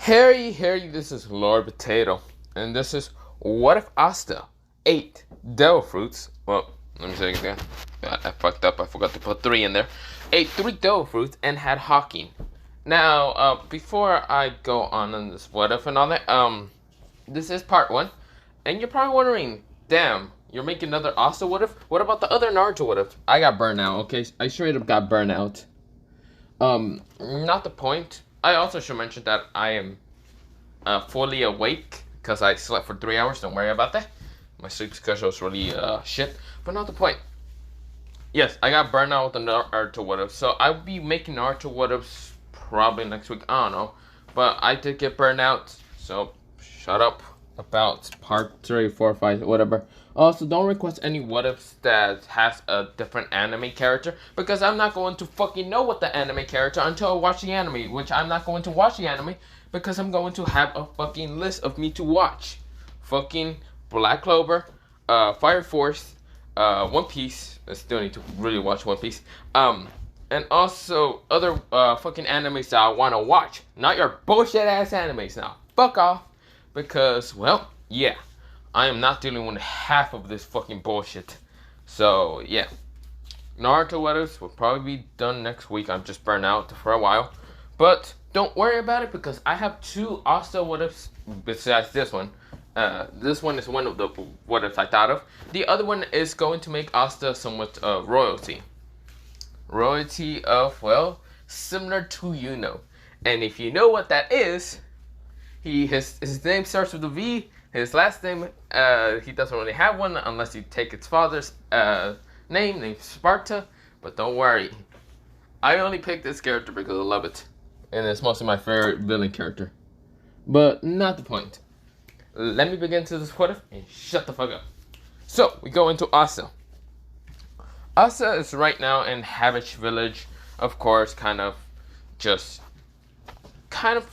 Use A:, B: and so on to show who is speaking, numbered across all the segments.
A: Harry, this is Lord Potato, and this is what if Asta ate devil fruits? Well, let me say it again. I fucked up. I forgot to put 3 in there. Ate 3 devil fruits and had haki. Now, before I go on this what if and all that, this is part 1, and you're probably wondering, damn, you're making another Asta what if? What about the other Naruto what if? I got burnt out. Okay, I straight up got burnt out. Not the point. I also should mention that I am fully awake because I slept for 3 hours. Don't worry about that. My sleep schedule is really shit, but not the point. Yes, I got burned out with the Naruto what if, so I'll be making Naruto what ifs probably next week. I don't know, but I did get burned out, so shut up about part 3, 4, 5, whatever. Also, don't request any what ifs that has a different anime character, because I'm not going to fucking know what the anime character until I watch the anime, which I'm not going to watch the anime because I'm going to have a fucking list of me to watch. Fucking Black Clover, Fire Force, One Piece. I still need to really watch One Piece. And also other fucking animes that I want to watch. Not your bullshit ass animes now. Fuck off. Because, well, yeah. I am not dealing with half of this fucking bullshit. So, yeah. Naruto what ifs will probably be done next week. I'm just burnt out for a while. But don't worry about it because I have 2 Asta what ifs besides this one. This one is one of the what ifs I thought of. The other one is going to make Asta somewhat royalty. Royalty of, well, similar to Yuno. And if you know what that is, his name starts with a V. His last name, he doesn't really have one unless you take his father's name, named Sparta. But don't worry. I only picked this character because I love it. And it's mostly my favorite villain character. But not the point. Let me begin to this what if and shut the fuck up. So, we go into Asta. Asta is right now in Havich Village. Of course, kind of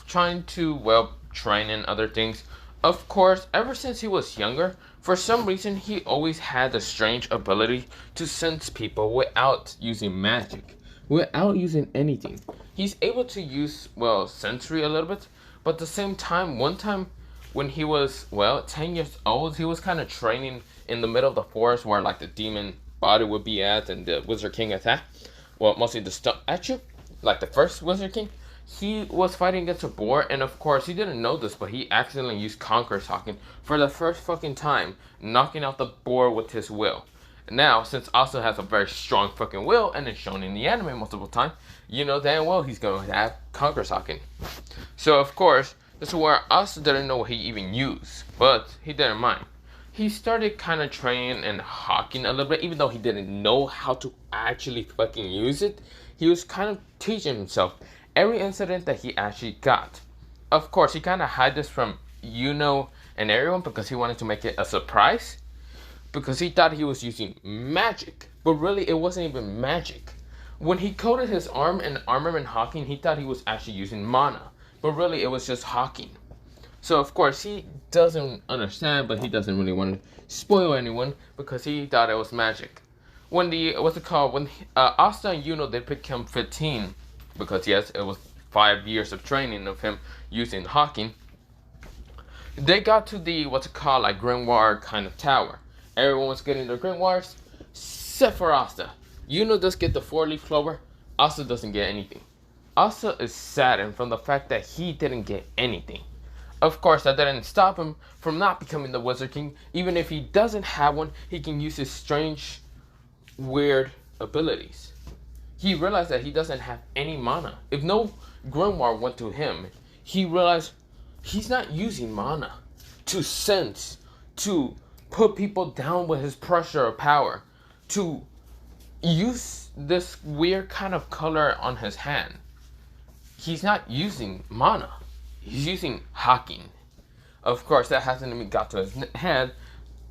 A: trying to, well, train in other things. Of course, ever since he was younger, for some reason he always had a strange ability to sense people without using magic, without using anything. He's able to use, well, sensory a little bit, but at the same time, one time when he was, well, 10 years old, he was kind of training in the middle of the forest where, like, the demon body would be at and the Wizard King attack. Well, mostly the statue, like the first Wizard King. He was fighting against a boar, and of course, he didn't know this, but he accidentally used Conqueror's Haki for the first fucking time, knocking out the boar with his will. Now, since Asta has a very strong fucking will, and it's shown in the anime multiple times, you know damn well he's going to have Conqueror's Haki. So, of course, this is where Asta didn't know what he even used, but he didn't mind. He started kind of training and hawking a little bit, even though he didn't know how to actually fucking use it. He was kind of teaching himself every incident that he actually got. Of course, he kind of hid this from Yuno and everyone because he wanted to make it a surprise. Because he thought he was using magic. But really, it wasn't even magic. When he coated his arm in armament hawking, he thought he was actually using mana. But really, it was just hawking. So, of course, he doesn't understand, but he doesn't really want to spoil anyone because he thought it was magic. When Asta and Yuno, they became 15, because yes, it was 5 years of training of him using hawking. They got to the like grimmoire kind of tower. Everyone was getting their grimoires, except for Asta. Yuno does get the 4-leaf clover. Asta doesn't get anything. Asta is saddened from the fact that he didn't get anything. Of course, that didn't stop him from not becoming the Wizard King. Even if he doesn't have one, he can use his strange, weird abilities. He realized that he doesn't have any mana. If no grimoire went to him, he realized he's not using mana to sense, to put people down with his pressure or power, to use this weird kind of color on his hand. He's not using mana. He's using haki. Of course, that hasn't even got to his head.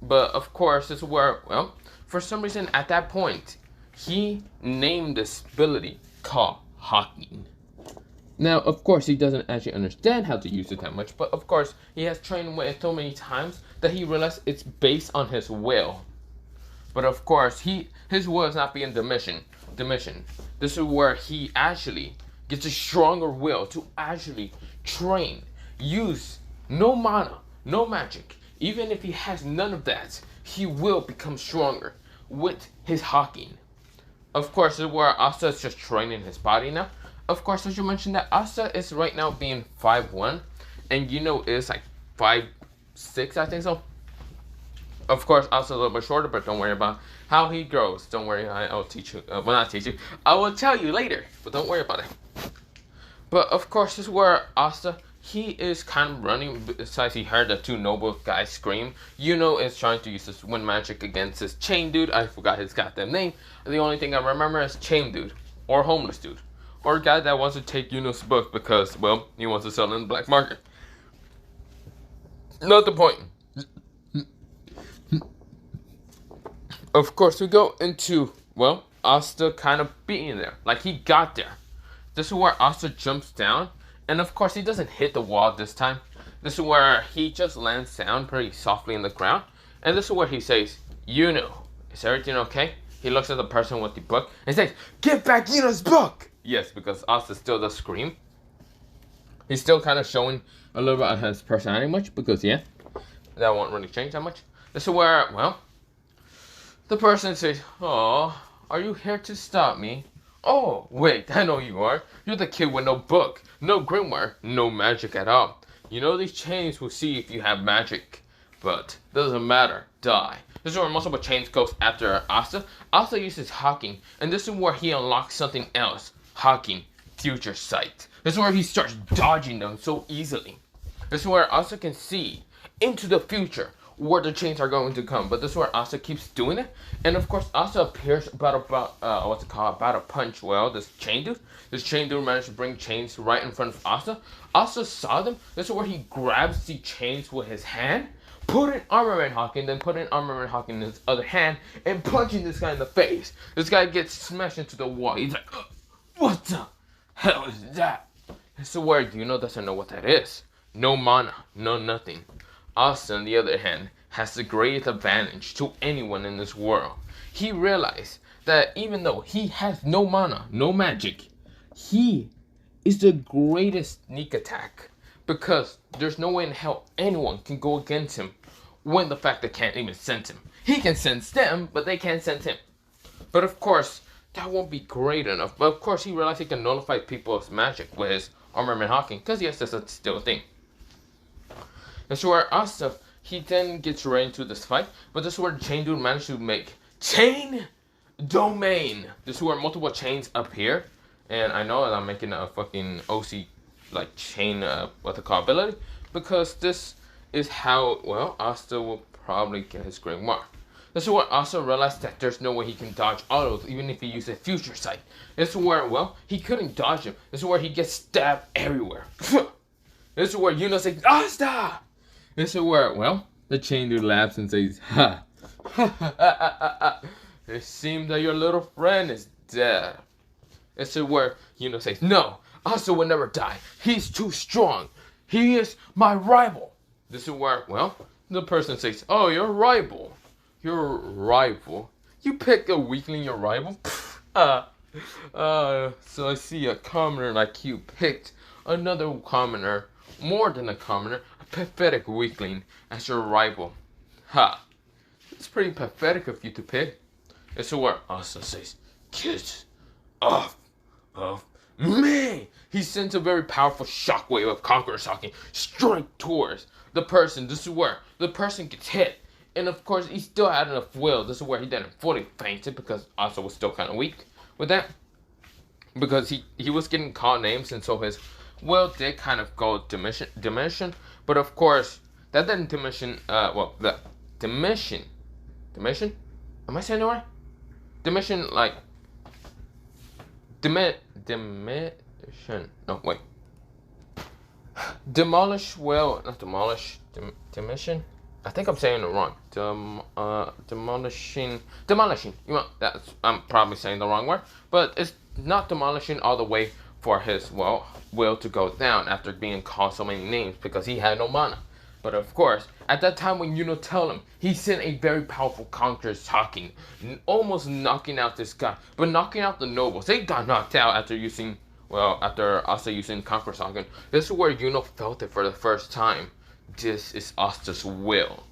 A: But of course, this is where, well, for some reason at that point, he named this ability called haki. Now, of course, he doesn't actually understand how to use it that much. But of course, he has trained with it so many times that he realized it's based on his will. But of course, his will is not being diminished. This is where he actually gets a stronger will to actually train use no mana, no magic, even if he has none of that, he will become stronger with his haki. Of course, this is where Asta is just training his body now. Of course, as you mentioned, that Asta is right now being 5'1", and is like 5'6", I think so. Of course, Asta's a little bit shorter, but don't worry about how he grows. Don't worry, I'll teach you. Well, not teach you. I will tell you later, but don't worry about it. But of course, this is where Asta, he is kind of running. Besides, he heard the two noble guys scream. Is trying to use this wind magic against this chain dude. I forgot his goddamn name. The only thing I remember is chain dude, or homeless dude, or a guy that wants to take Yuno's book because, well, he wants to sell it in the black market. Not the point. Of course, we go into, well, Asta kind of being there. Like, he got there. This is where Asta jumps down. And, of course, he doesn't hit the wall this time. This is where he just lands down pretty softly in the ground. And this is where he says, Yuno, is everything okay? He looks at the person with the book and says, give back Yuno's book! Yes, because Asta still does scream. He's still kind of showing a little bit of his personality much. Because, yeah, that won't really change that much. This is where, well, the person says, oh, are you here to stop me? Oh, wait, I know you are. You're the kid with no book, no grimoire, no magic at all. These chains will see if you have magic. But, doesn't matter, die. This is where multiple chains goes after Asta. Asta uses haki, and this is where he unlocks something else. Haki, future sight. This is where he starts dodging them so easily. This is where Asta can see into the future where the chains are going to come. But this is where Asta keeps doing it. And of course, Asta appears about a punch. Well, this chain dude managed to bring chains right in front of Asta. Asta saw them. This is where he grabs the chains with his hand, put an armament haki, and then put an armament haki in his other hand, and punching this guy in the face. This guy gets smashed into the wall. He's like, what the hell is that? This is where doesn't know what that is. No mana, no nothing. Asta, on the other hand, has the greatest advantage to anyone in this world. He realized that even though he has no mana, no magic, he is the greatest sneak attack. Because there's no way in hell anyone can go against him when the fact they can't even sense him. He can sense them, but they can't sense him. But of course, that won't be great enough. But of course, he realized he can nullify people's magic with his armament haki. Because yes, that's still a thing. And so where Asta, he then gets right into this fight, but this is where Chain Dude managed to make Chain Domain. This is where multiple chains appear, and I know that I'm making a fucking OC like chain ability, because this is how, well, Asta will probably get his grimoire. This is where Asta realized that there's no way he can dodge autos, even if he uses future sight. This is where, well, he couldn't dodge him. This is where he gets stabbed everywhere. This is where Yuno says, Asta! This is where, well, the chain dude laughs and says, ha, ha, ha, ha, ha, ha. It seems that your little friend is dead. This is where Yuno says, no, Asta will never die. He's too strong. He is my rival. This is where, well, the person says, oh, your rival. Your rival? You pick a weakling your rival? So I see a commoner like you picked another commoner, more than a commoner, pathetic weakling as your rival. Ha! It's pretty pathetic of you to pick. It's where Asta says, get off of me! He sends a very powerful shockwave of Conqueror's Haki straight towards the person. This is where the person gets hit. And of course, he still had enough will. This is where he didn't fully fainted because Asta was still kind of weak with that. Because he was getting called names, and so his will did kind of go diminishing. But of course, that didn't diminishing, the diminishing, am I saying it right? Diminishing, like, diminishing, no, wait. Demolish, well, not demolish, diminishing. I think I'm saying it wrong. Demolishing. That's, I'm probably saying the wrong word. But it's not demolishing all the way for his, well, will to go down after being called so many names because he had no mana. But of course, at that time when Yuno tell him, he sent a very powerful Conqueror's Haki, almost knocking out this guy. But knocking out the nobles. They got knocked out after using, well, after Asta using Conquer Socket, this is where Yuno felt it for the first time. This is Asta's will.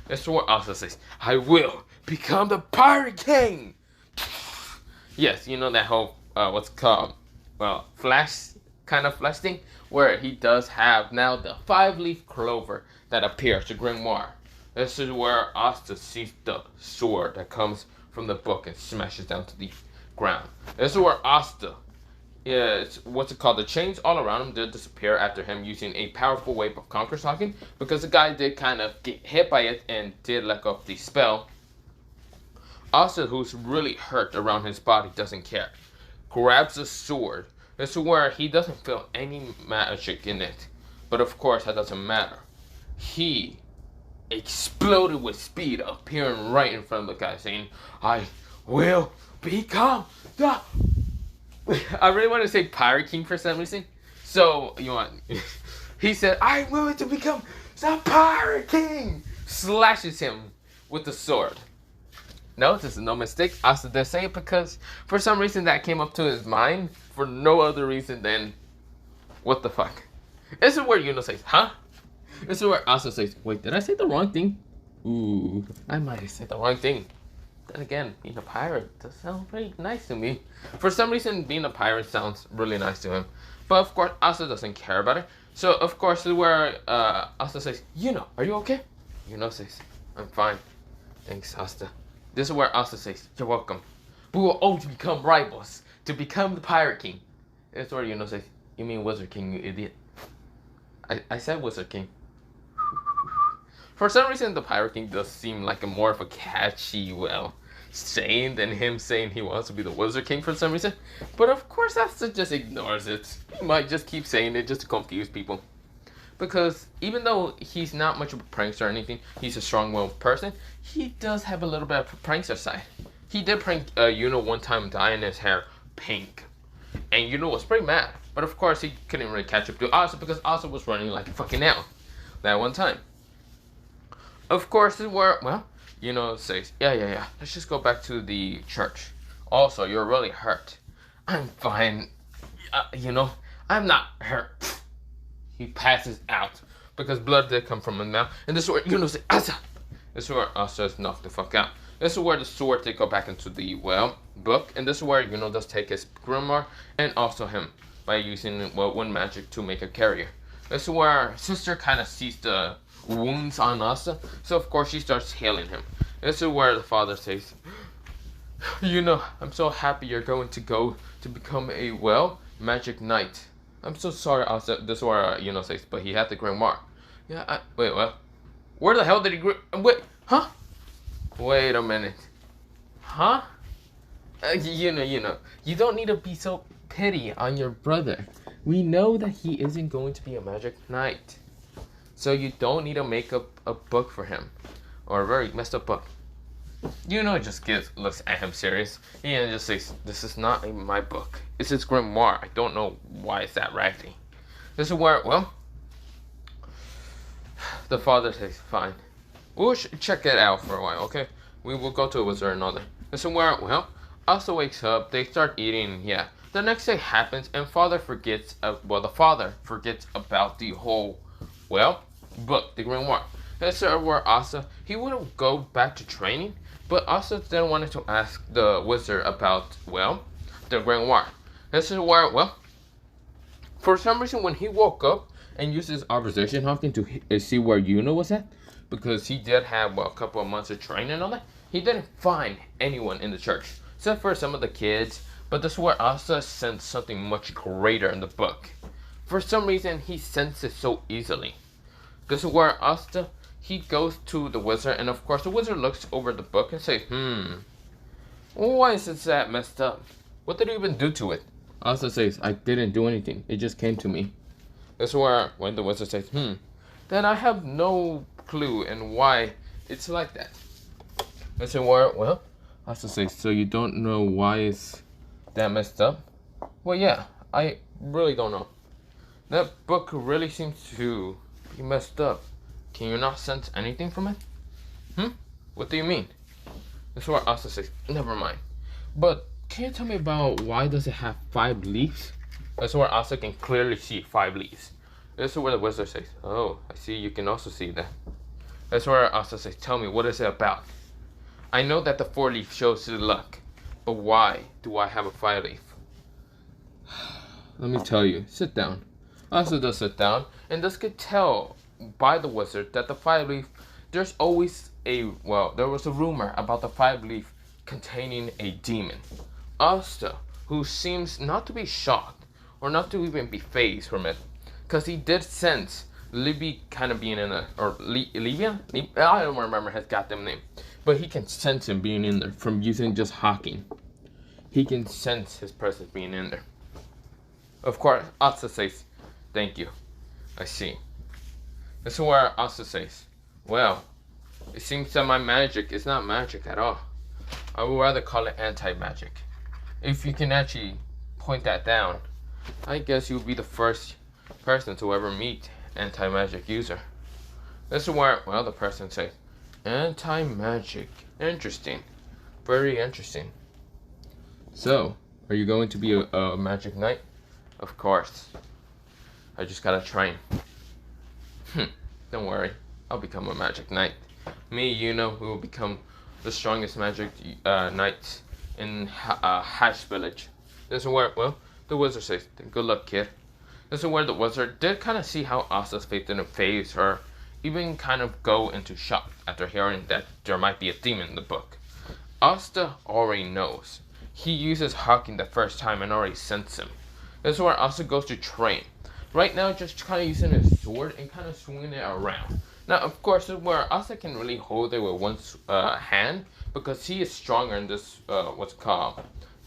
A: This is where Asta says, I will become the Pirate King! Yes, you know that whole, what's it called? Well, flash, kind of flash thing, where he does have now the 5-leaf clover that appears, the grimoire. This is where Asta sees the sword that comes from the book and smashes down to the ground. This is where Asta, what's it called? The chains all around him did disappear after him using a powerful wave of Conquer Socket, because the guy did kind of get hit by it and did let go of the spell. Asta, who's really hurt around his body, doesn't care. Grabs a sword. This is where he doesn't feel any magic in it. But of course, that doesn't matter. He exploded with speed, appearing right in front of the guy, saying, I will become the... I really want to say Pirate King for some reason. So, you want... He said, I'm willing to become the Pirate King! Slashes him with the sword. No, this is no mistake. Asta did say it because for some reason that came up to his mind for no other reason than, what the fuck? This is where Yuno says, huh? This is where Asta says, wait, did I say the wrong thing? Ooh, I might have said the wrong thing. Then again, being a pirate does sound very nice to me. For some reason, being a pirate sounds really nice to him. But of course, Asta doesn't care about it. So of course, this is where Asta says, Yuno, are you okay? Yuno says, I'm fine. Thanks, Asta. This is where Asta says, you're welcome. We will always become rivals to become the Pirate King. This is where Yuno says, you mean Wizard King, you idiot. I said Wizard King. For some reason, the Pirate King does seem like more of a catchy, well, saying than him saying he wants to be the Wizard King for some reason. But of course, Asta just ignores it. He might just keep saying it just to confuse people. Because even though he's not much of a prankster or anything, he's a strong-willed person, he does have a little bit of a prankster side. He did prank Yuno one time, dyeing his hair pink. And Yuno was pretty mad. But of course, he couldn't really catch up to Asta because Asta was running like a fucking nail that one time. Of course, well, Yuno says, yeah, let's just go back to the church. Also, you're really hurt. I'm fine. I'm not hurt. He passes out because blood did come from his mouth. And this is where Yuno says, Asta! This is where Asta is knocked the fuck out. This is where the sword did go back into the, well, book. And this is where Yuno does take his grimoire and also him by using, well, one magic to make a carrier. This is where sister kind of sees the wounds on Asta. So, of course, she starts healing him. This is where the father says, Yuno, I'm so happy you're going to become a, well, magic knight. I'm so sorry, Asta. This is where Yuno says, but he had the grimoire. Yeah, wait, what? Where the hell did he wait, huh? Wait a minute. Huh? Yuno, you don't need to be so pity on your brother. We know that he isn't going to be a magic knight. So you don't need to make up a book for him. Or a very messed up book. Yuno just looks at him serious. And just says, this is not my book. It's his grimoire. I don't know why it's that raggedy. This is where, well, the father says, fine. We'll check it out for a while, okay? We will go to a wizard and all that. This is where, well, Asta wakes up. They start eating, yeah. The next day happens and father forgets, the father forgets about the whole, well, book, the grimoire. This is where Asta, he wouldn't go back to training. But Asta then wanted to ask the wizard about, well, the grimoire. This is where, well, for some reason when he woke up and used his observation hawking to see where Yuno was at, because he did have, well, a couple of months of training and all that, he didn't find anyone in the church, except for some of the kids. But this is where Asta sensed something much greater in the book. For some reason, he sensed it so easily. This is where Asta, he goes to the wizard, and of course the wizard looks over the book and says, why is it that messed up? What did you even do to it? Asta says, I didn't do anything. It just came to me. This is where when the wizard says, then I have no clue and why it's like that. This is where, well, Asta says, so you don't know why it's that messed up? Well, yeah, I really don't know. That book really seems to be messed up. Can you not sense anything from it? What do you mean? This is where Asta says, never mind. But can you tell me about why does it have 5 leaves? This is where Asta can clearly see 5 leaves. This is where the wizard says, "Oh, I see you can also see that." That's where Asta says, "Tell me, what is it about?" "I know that the 4-leaf shows the luck, but why do I have a 5-leaf?" "Let me tell you. Sit down." Asta does sit down, and this could tell by the wizard that the 5-leaf, there's always there was a rumor about the 5-leaf containing a demon. Asta, who seems not to be shocked, or not to even be fazed from it, because he did sense Libby kind of being in there, or Livia? I don't remember his goddamn name, but he can sense him being in there from using just hawking. He can sense his presence being in there. Of course, Asta says, "Thank you. I see." This is where Asta says, "Well, it seems that my magic is not magic at all. I would rather call it anti-magic. If you can actually point that down, I guess you would be the first person to ever meet anti-magic user." This is where, the person says, "Anti-magic. Interesting. Very interesting. So, are you going to be a magic knight?" "Of course. I just gotta train." "Don't worry. I'll become a magic knight. Me, we will become the strongest magic knights in Hash Village." This is where, the wizard says, "Good luck, kid." This is where the wizard did kind of see how Asta's faith didn't phase her, even kind of go into shock after hearing that there might be a demon in the book. Asta already knows. He uses hawking the first time and already senses him. This is where Asta goes to train. Right now, just kind of using his sword and kind of swinging it around. Now, of course, this is where Asta can really hold it with one hand, because he is stronger in this,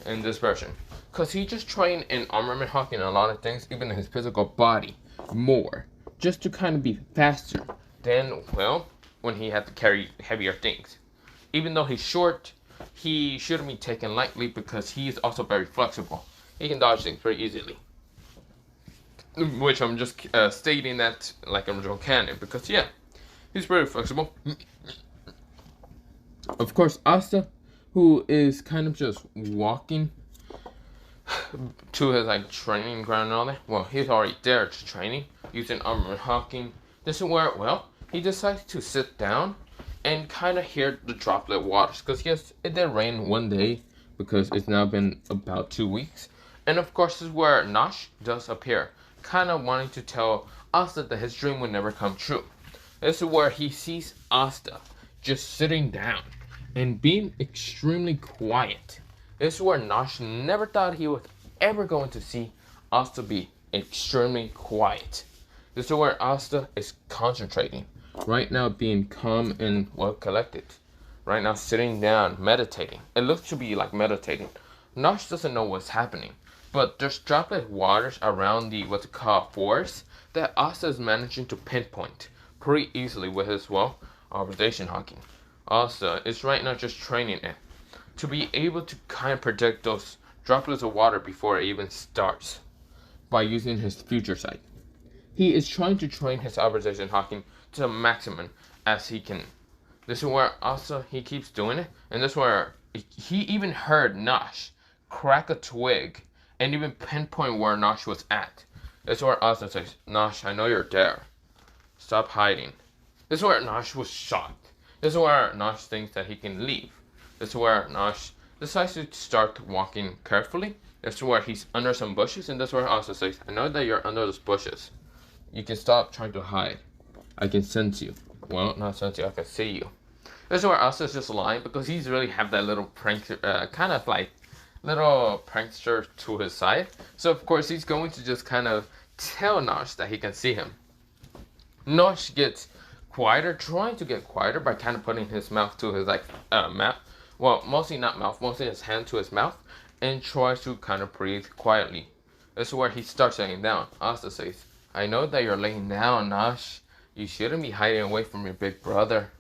A: in this version. Because he just trained in armament hawking and a lot of things, even in his physical body, more. Just to kind of be faster than, when he had to carry heavier things. Even though he's short, he shouldn't be taken lightly because he is also very flexible. He can dodge things very easily. Which I'm just stating that like original canon, because he's very flexible. Of course, Asta, who is kind of just walking to his training ground and all that. He's already there just training, using armor hawking. This is where, he decides to sit down and kind of hear the droplet waters. Because yes, it did rain one day, because it's now been about 2 weeks. And of course, this is where Nosh does appear, kind of wanting to tell Asta that his dream would never come true. This is where he sees Asta just sitting down and being extremely quiet. This is where Nosh never thought he was ever going to see Asta be extremely quiet. This is where Asta is concentrating. Right now being calm and collected. Right now sitting down, meditating. It looks to be like meditating. Nosh doesn't know what's happening, but there's droplet waters around the forest that Asta is managing to pinpoint pretty easily with his observation hawking. Asta is right now just training it to be able to kind of predict those droplets of water before it even starts by using his future sight. He is trying to train his observation hawking to the maximum as he can. This is where Asta, he keeps doing it, and this is where he even heard Nosh crack a twig and even pinpoint where Nosh was at. This is where Asta says, "Nosh, I know you're there. Stop hiding." This is where Nosh was shocked. This is where Nosh thinks that he can leave. This is where Nosh decides to start walking carefully. This is where he's under some bushes, and this is where Asta says, "I know that you're under those bushes. You can stop trying to hide. I can sense you." Well, not sense you, I can see you. This is where Asta's just lying, because he's really have that little prank, kind of like little prankster to his side. So of course he's going to just kind of tell Nosh that he can see him. Nosh gets quieter, trying to get quieter by kind of putting his mouth to his mouth. Well, mostly not mouth, mostly his hand to his mouth, and tries to kind of breathe quietly. This is where he starts laying down. Asta says, "I know that you're laying down, Nosh. You shouldn't be hiding away from your big brother.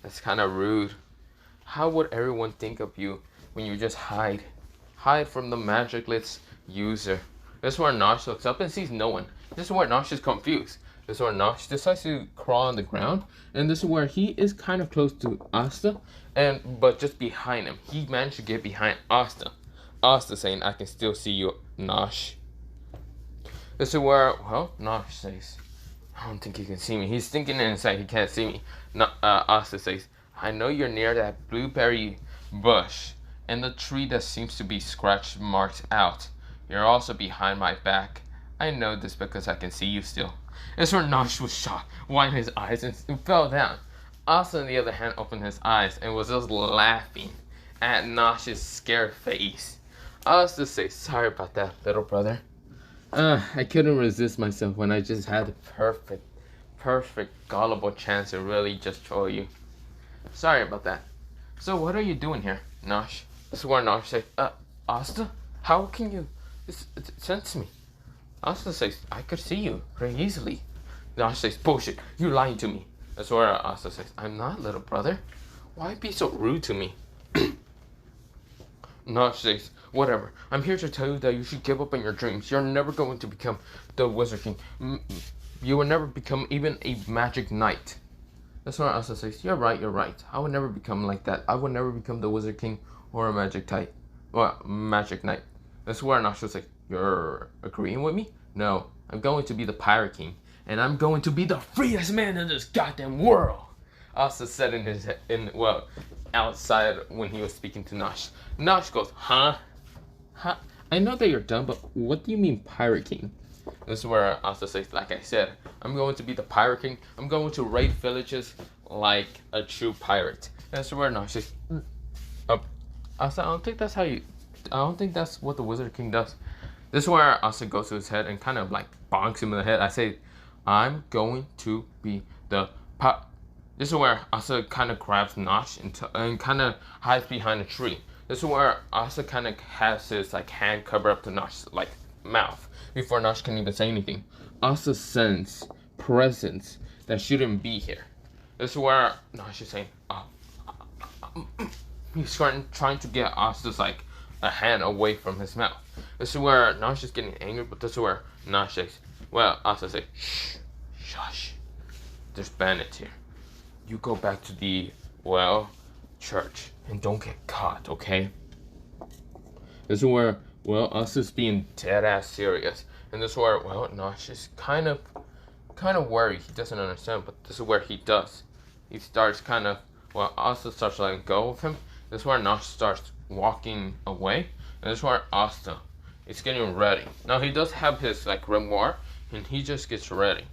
A: That's kind of rude. How would everyone think of you when you just hide? Hide from the magicless user." This is where Nosh looks up and sees no one. This is where Nosh is confused. This is where Nosh decides to crawl on the ground, and this is where he is kind of close to Asta, but just behind him. He managed to get behind Asta. Asta saying, "I can still see you, Nosh." This is where, well, Nosh says, I don't think he can see me. He's thinking inside he can't see me. No, Asta says, I know you're near that blueberry bush and the tree that seems to be scratch marked out. You're also behind my back. I know this because I can see you still. This is where Nosh was shocked, widened his eyes, and fell down. Asta, on the other hand, opened his eyes and was just laughing at Nosh's scared face. Asta says, sorry about that, little brother. I couldn't resist myself when I just had the perfect, gullible chance to really just troll you. Sorry about that. So what are you doing here, Nosh? This is where Nosh says, Asta? How can you sense me? Asta says, I could see you very easily. Nosh says, bullshit, you're lying to me. That's where Asta says, I'm not, little brother. Why be so rude to me? Nosh says, whatever. I'm here to tell you that you should give up on your dreams. You're never going to become the Wizard King. You will never become even a magic knight. That's why Asta says, you're right. I will never become like that. I will never become the Wizard King or a magic knight. Well, magic knight. That's where Nosh was like, you're agreeing with me? No, I'm going to be the Pirate King. And I'm going to be the freest man in this goddamn world. Asta said outside when he was speaking to Nosh. Nosh goes, huh? I know that you're dumb, but what do you mean Pirate King? This is where Asta says, like I said, I'm going to be the Pirate King. I'm going to raid villages like a true pirate. That's where Nosh says, Asta, I don't think that's what the Wizard King does. This is where Asta goes to his head and kind of like bonks him in the head. I say, I'm going to be the This is where Asta kind of grabs Nosh and kind of hides behind a tree. This is where Asta kind of has his like hand cover up to Nosh's like mouth before Nosh can even say anything. Asta senses presence that shouldn't be here. This is where Nosh is saying, he's trying to get Asta's like a hand away from his mouth. This is where Nosh is getting angry, but this is where Nosh says, well, Asta says, shh, shush. There's bandits here. You go back to the, church and don't get caught, okay? This is where, Asta's being dead ass serious. And this is where, Nosh is kind of worried. He doesn't understand, but this is where he does. He starts Asta starts letting go of him. This is where Nosh starts walking away. And this is where Asta is getting ready. Now he does have his like grimoire, and he just gets ready.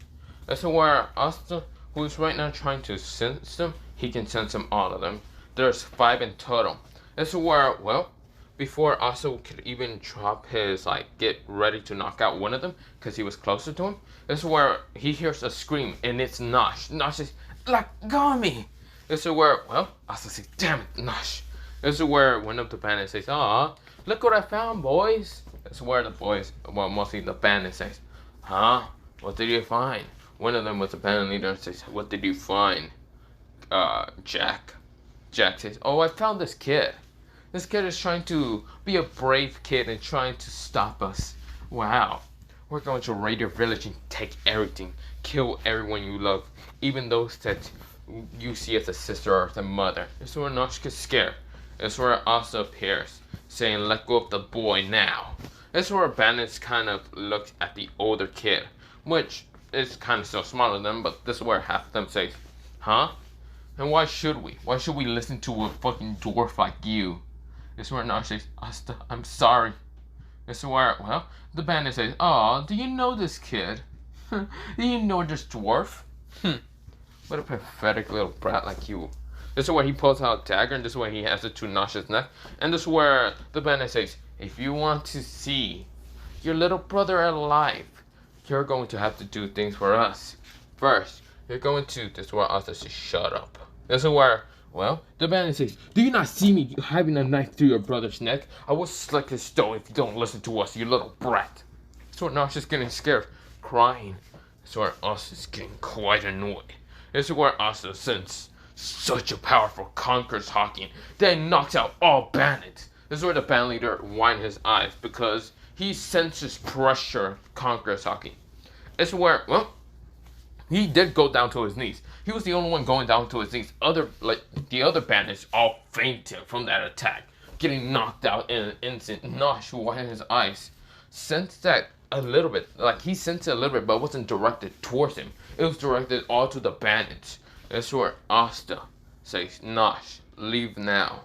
A: This is where Asta, who is right now trying to sense them, he can sense them, all of them. There's 5 in total. This is where, before Asta could even drop his, get ready to knock out one of them, because he was closer to him, this is where he hears a scream, and it's Nosh. Nosh says, let go of me! This is where, Asta says, damn it, Nosh. This is where one of the bandits says, aw, look what I found, boys. This is where the boys, mostly the bandit says, huh? What did you find? One of them was the band leader and says, what did you find? Jack. Jack says, oh, I found this kid. This kid is trying to be a brave kid and trying to stop us. Wow. We're going to raid your village and take everything. Kill everyone you love. Even those that you see as a sister or as a mother. This is where Nosh gets scared. This is where Asta appears, saying, let go of the boy now. This is where bandits kind of look at the older kid, which is kind of still smaller than them, but this is where half of them say, huh? And why should we? Why should we listen to a fucking dwarf like you? This is where Nosh says, Asta, I'm sorry. This is where, the bandit says, aw, do you know this kid? Do you know this dwarf? What a pathetic little brat like you. This is where he pulls out a dagger, and this is where he has it to Nosh's neck. And this is where the bandit says, if you want to see your little brother alive, you're going to have to do things for us. First, you're going to, this is where Asta says, shut up. This is where, the bandit says, do you not see me having a knife through your brother's neck? I will slick his stone if you don't listen to us, you little brat. This is where Nosh is getting scared, crying. This is where Asta is getting quite annoyed. This is where Asta senses such a powerful conqueror's haki that knocks out all bandits. This is where the band leader winds his eyes because he senses pressure conqueror's haki. This is where, he did go down to his knees. He was the only one going down to his knees. The other bandits all fainted from that attack, getting knocked out in an instant. Nosh, who widened his eyes, sensed that a little bit. Like, he sent it a little bit, but it wasn't directed towards him. It was directed all to the bandits. This is where Asta says, Nosh, leave now.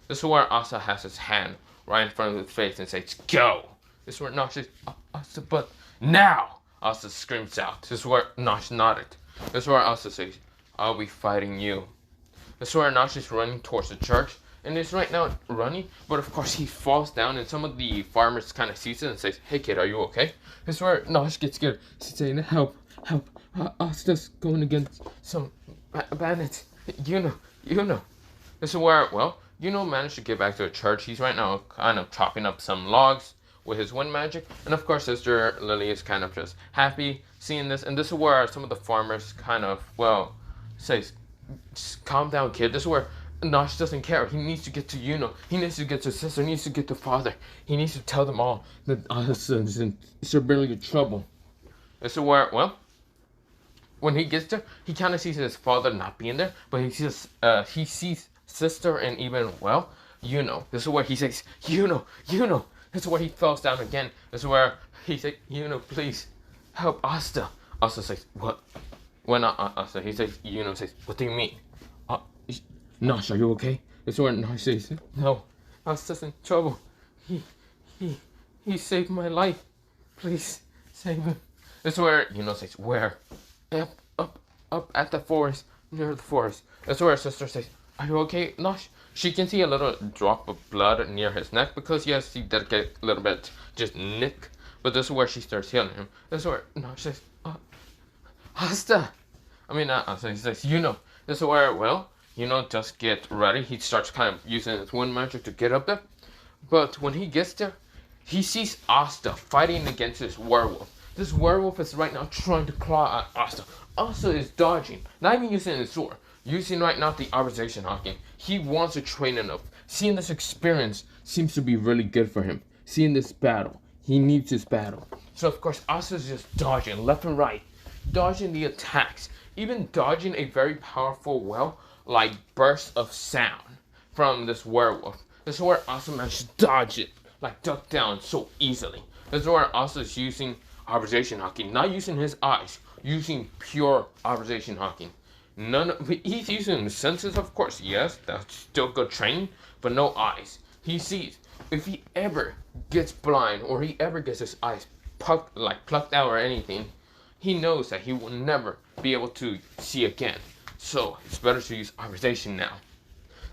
A: This is where Asta has his hand right in front of his face and says, go. This is where Nosh says, Asta, but now. Asta screams out. This is where Nosh nodded. This is where Asta says, I'll be fighting you. This is where Nosh is running towards the church. And is right now running, but of course he falls down, and some of the farmers kind of sees it and says, hey kid, are you okay? This is where Nosh gets scared. She's saying, help, Asta's going against some bandits. You know. This is where, well, managed to get back to the church. He's right now kind of chopping up some logs with his wind magic. And of course, Sister Lily is kind of just happy seeing this. And this is where some of the farmers kind of, well, says, just calm down, kid. This is where Nosh doesn't care. He needs to get to He needs to get to Sister. He needs to get to Father. He needs to tell them all that Asta is in severely trouble. This is where, well, when he gets there, he kind of sees his father not being there, but he sees Sister, and even, well, This is where he says, This is where he falls down again. This is where he says, please help Asta. Asta says, what? When Asta, he says, says, what do you mean? Nosh, are you okay? This is where Nosh says, no, Asta's in trouble. He saved my life. Please save him. This is where says, where? Up at the forest, near the forest. That's where her sister says, are you okay, Nosh? She can see a little drop of blood near his neck because yes, he did get a little bit just nick. But this is where she starts healing him. This is where Nosh says, Asta. Asta, he says, This is where, well, just get ready. He starts kind of using his wind magic to get up there. But when he gets there, he sees Asta fighting against this werewolf. This werewolf is right now trying to claw at Asta. Asta is dodging, not even using his sword. Using right now the observation haki. He wants to train enough. Seeing this experience seems to be really good for him. Seeing this battle, he needs this battle. So of course, Asta is just dodging left and right. Dodging the attacks. Even dodging a very powerful, like burst of sound from this werewolf. This is where Asta managed to dodge it, like duck down so easily. This is where Asta is using observation haki, not using his eyes, using pure observation haki. He's using the senses, of course, yes, that's still good training, but no eyes. He sees. If he ever gets blind or he ever gets his eyes plucked out or anything, he knows that he will never be able to see again. So it's better to use observation now.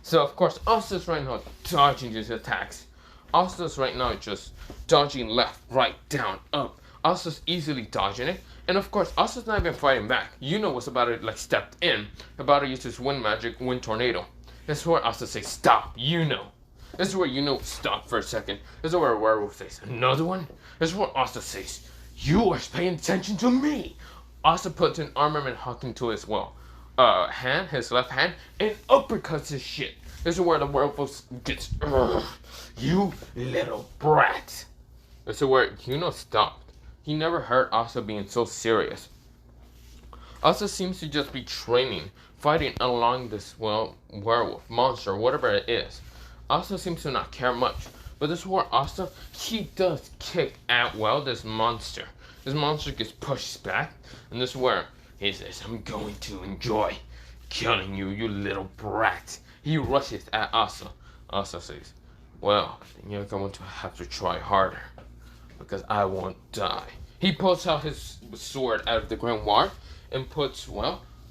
A: So of course, Asta's right now dodging his attacks. Asta's right now just dodging left, right, down, up. Asta's easily dodging it. And of course, Asta's not even fighting back. Was about to stepped in, about to use his wind magic, wind tornado. This is where Asta says, stop, This is where stop for a second. This is where a werewolf says, another one? This is where Asta says, you are paying attention to me. Asta puts an armament hooking to his, hand, his left hand, and uppercuts his shit. This is where the werewolf gets, you little brat. This is where stopped. He never heard Asta being so serious. Asta seems to just be training, fighting along this, werewolf, monster, whatever it is. Asta seems to not care much. But this is where Asta, he does kick at, this monster. This monster gets pushed back, and this is where he says, I'm going to enjoy killing you, you little brat. He rushes at Asta. Asta says, well, you're going to have to try harder, because I won't die. He pulls out his sword out of the grimoire and puts,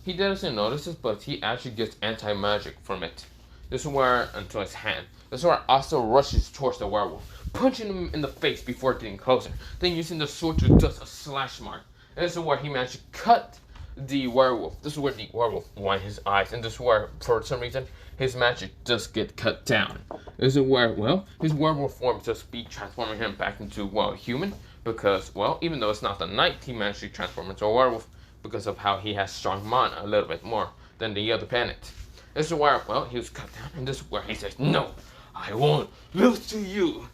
A: he doesn't notice it, but he actually gets anti-magic from it. This is where, into his hand. This is where Asta rushes towards the werewolf, punching him in the face before getting closer, then using the sword to just a slash mark. And this is where he managed to cut the werewolf. This is where the werewolf winds his eyes, and this is where, for some reason, his magic does get cut down. This is where, his werewolf form just be transforming him back into, human, because, even though it's not the night, he managed to transform into a werewolf because of how he has strong mana a little bit more than the other bandits. This is where, he was cut down, and this is where he says, no, I won't lose to you.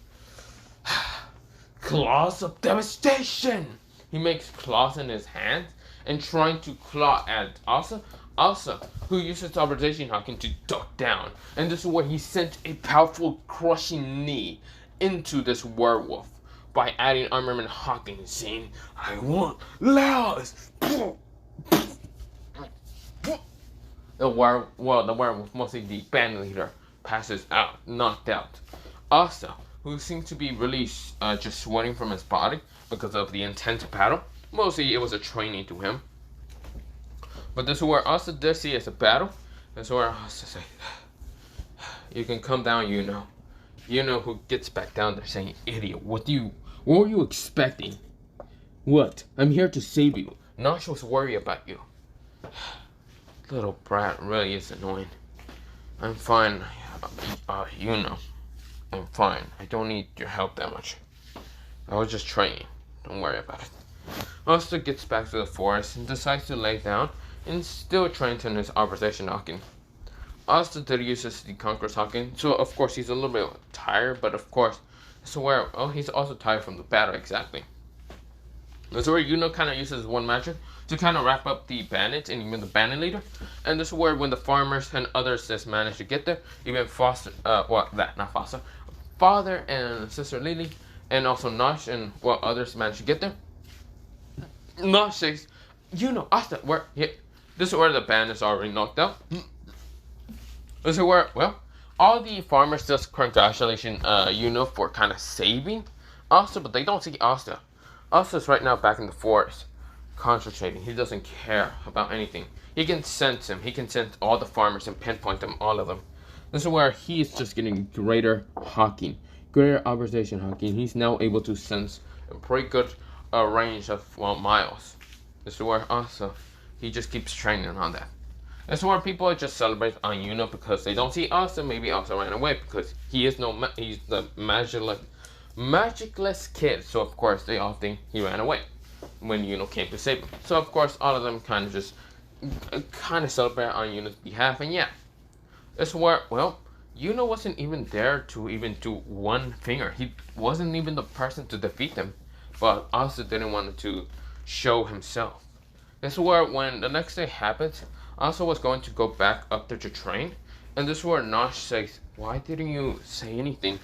A: Claws of devastation. He makes claws in his hands and trying to claw at Asta. Asta, who uses observation haki to duck down. And this is where he sent a powerful crushing knee into this werewolf. by adding armament hawking scene. I want Laos. The werewolf, mostly the band leader, passes out, knocked out. Asta, who seems to be really just sweating from his body because of the intense battle. Mostly it was a training to him. But this is where Asta does see as a battle. This is where Asta says, you can come down, you know. You know who gets back down there saying, idiot, what were you expecting? What? I'm here to save you. Nosh was worried about you. Little brat really is annoying. I'm fine. You know. I'm fine. I don't need your help that much. I was just training. Don't worry about it. Asta gets back to the forest and decides to lay down and still trying to his observation hawking. Asta did use the Conqueror's hawking, so of course he's a little bit tired, but of course, he's also tired from the battle, exactly. That's where Yuno kind of uses one magic to kind of wrap up the bandits and even the bandit leader. And this is where when the farmers and others just manage to get there, even Father and Sister Lily, and also Nosh and others manage to get there. Nosh says, Asta, this is where the bandits are already knocked out. This is where, all the farmers just congratulate for kind of saving Asta, but they don't see Asta. Asta's right now back in the forest, concentrating. He doesn't care about anything. He can sense him. He can sense all the farmers and pinpoint them, all of them. This is where he's just getting greater hawking, greater observation hawking. He's now able to sense a pretty good range of miles. This is where also he just keeps training on that. This is where people just celebrate on Yuno because they don't see Asta. Maybe Asta ran away because he's the magicless kid. So of course they all think he ran away when Yuno came to save him. So of course all of them kind of celebrate on Yuno's behalf. And yeah, this is where Yuno wasn't even there to even do one finger. He wasn't even the person to defeat them, but Asta didn't want to show himself. This is where when the next day happens, Asta was going to go back up there to train, and this is where Nosh says, why didn't you say anything?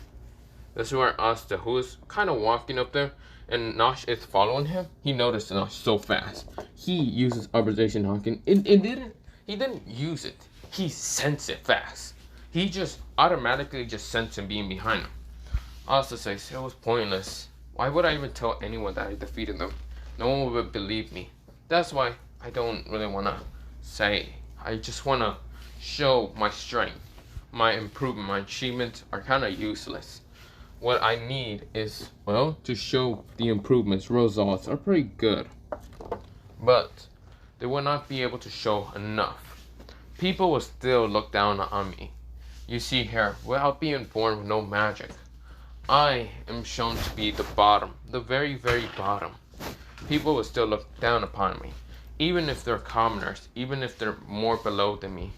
A: This is where Asta, who is kind of walking up there, and Nosh is following him, he noticed Nosh so fast. He uses observation hawking, and he didn't use it. He sensed it fast. He just automatically just sensed him being behind him. Asta says, it was pointless. Why would I even tell anyone that I defeated them? No one would believe me. That's why I don't really want to say. I just want to show my strength. My improvement, my achievements are kind of useless. What I need is, to show the improvements, results are pretty good. But they will not be able to show enough. People will still look down on me. You see here, without being born with no magic, I am shown to be the bottom, the very, very bottom. People will still look down upon me. Even if they're commoners, even if they're more below than me,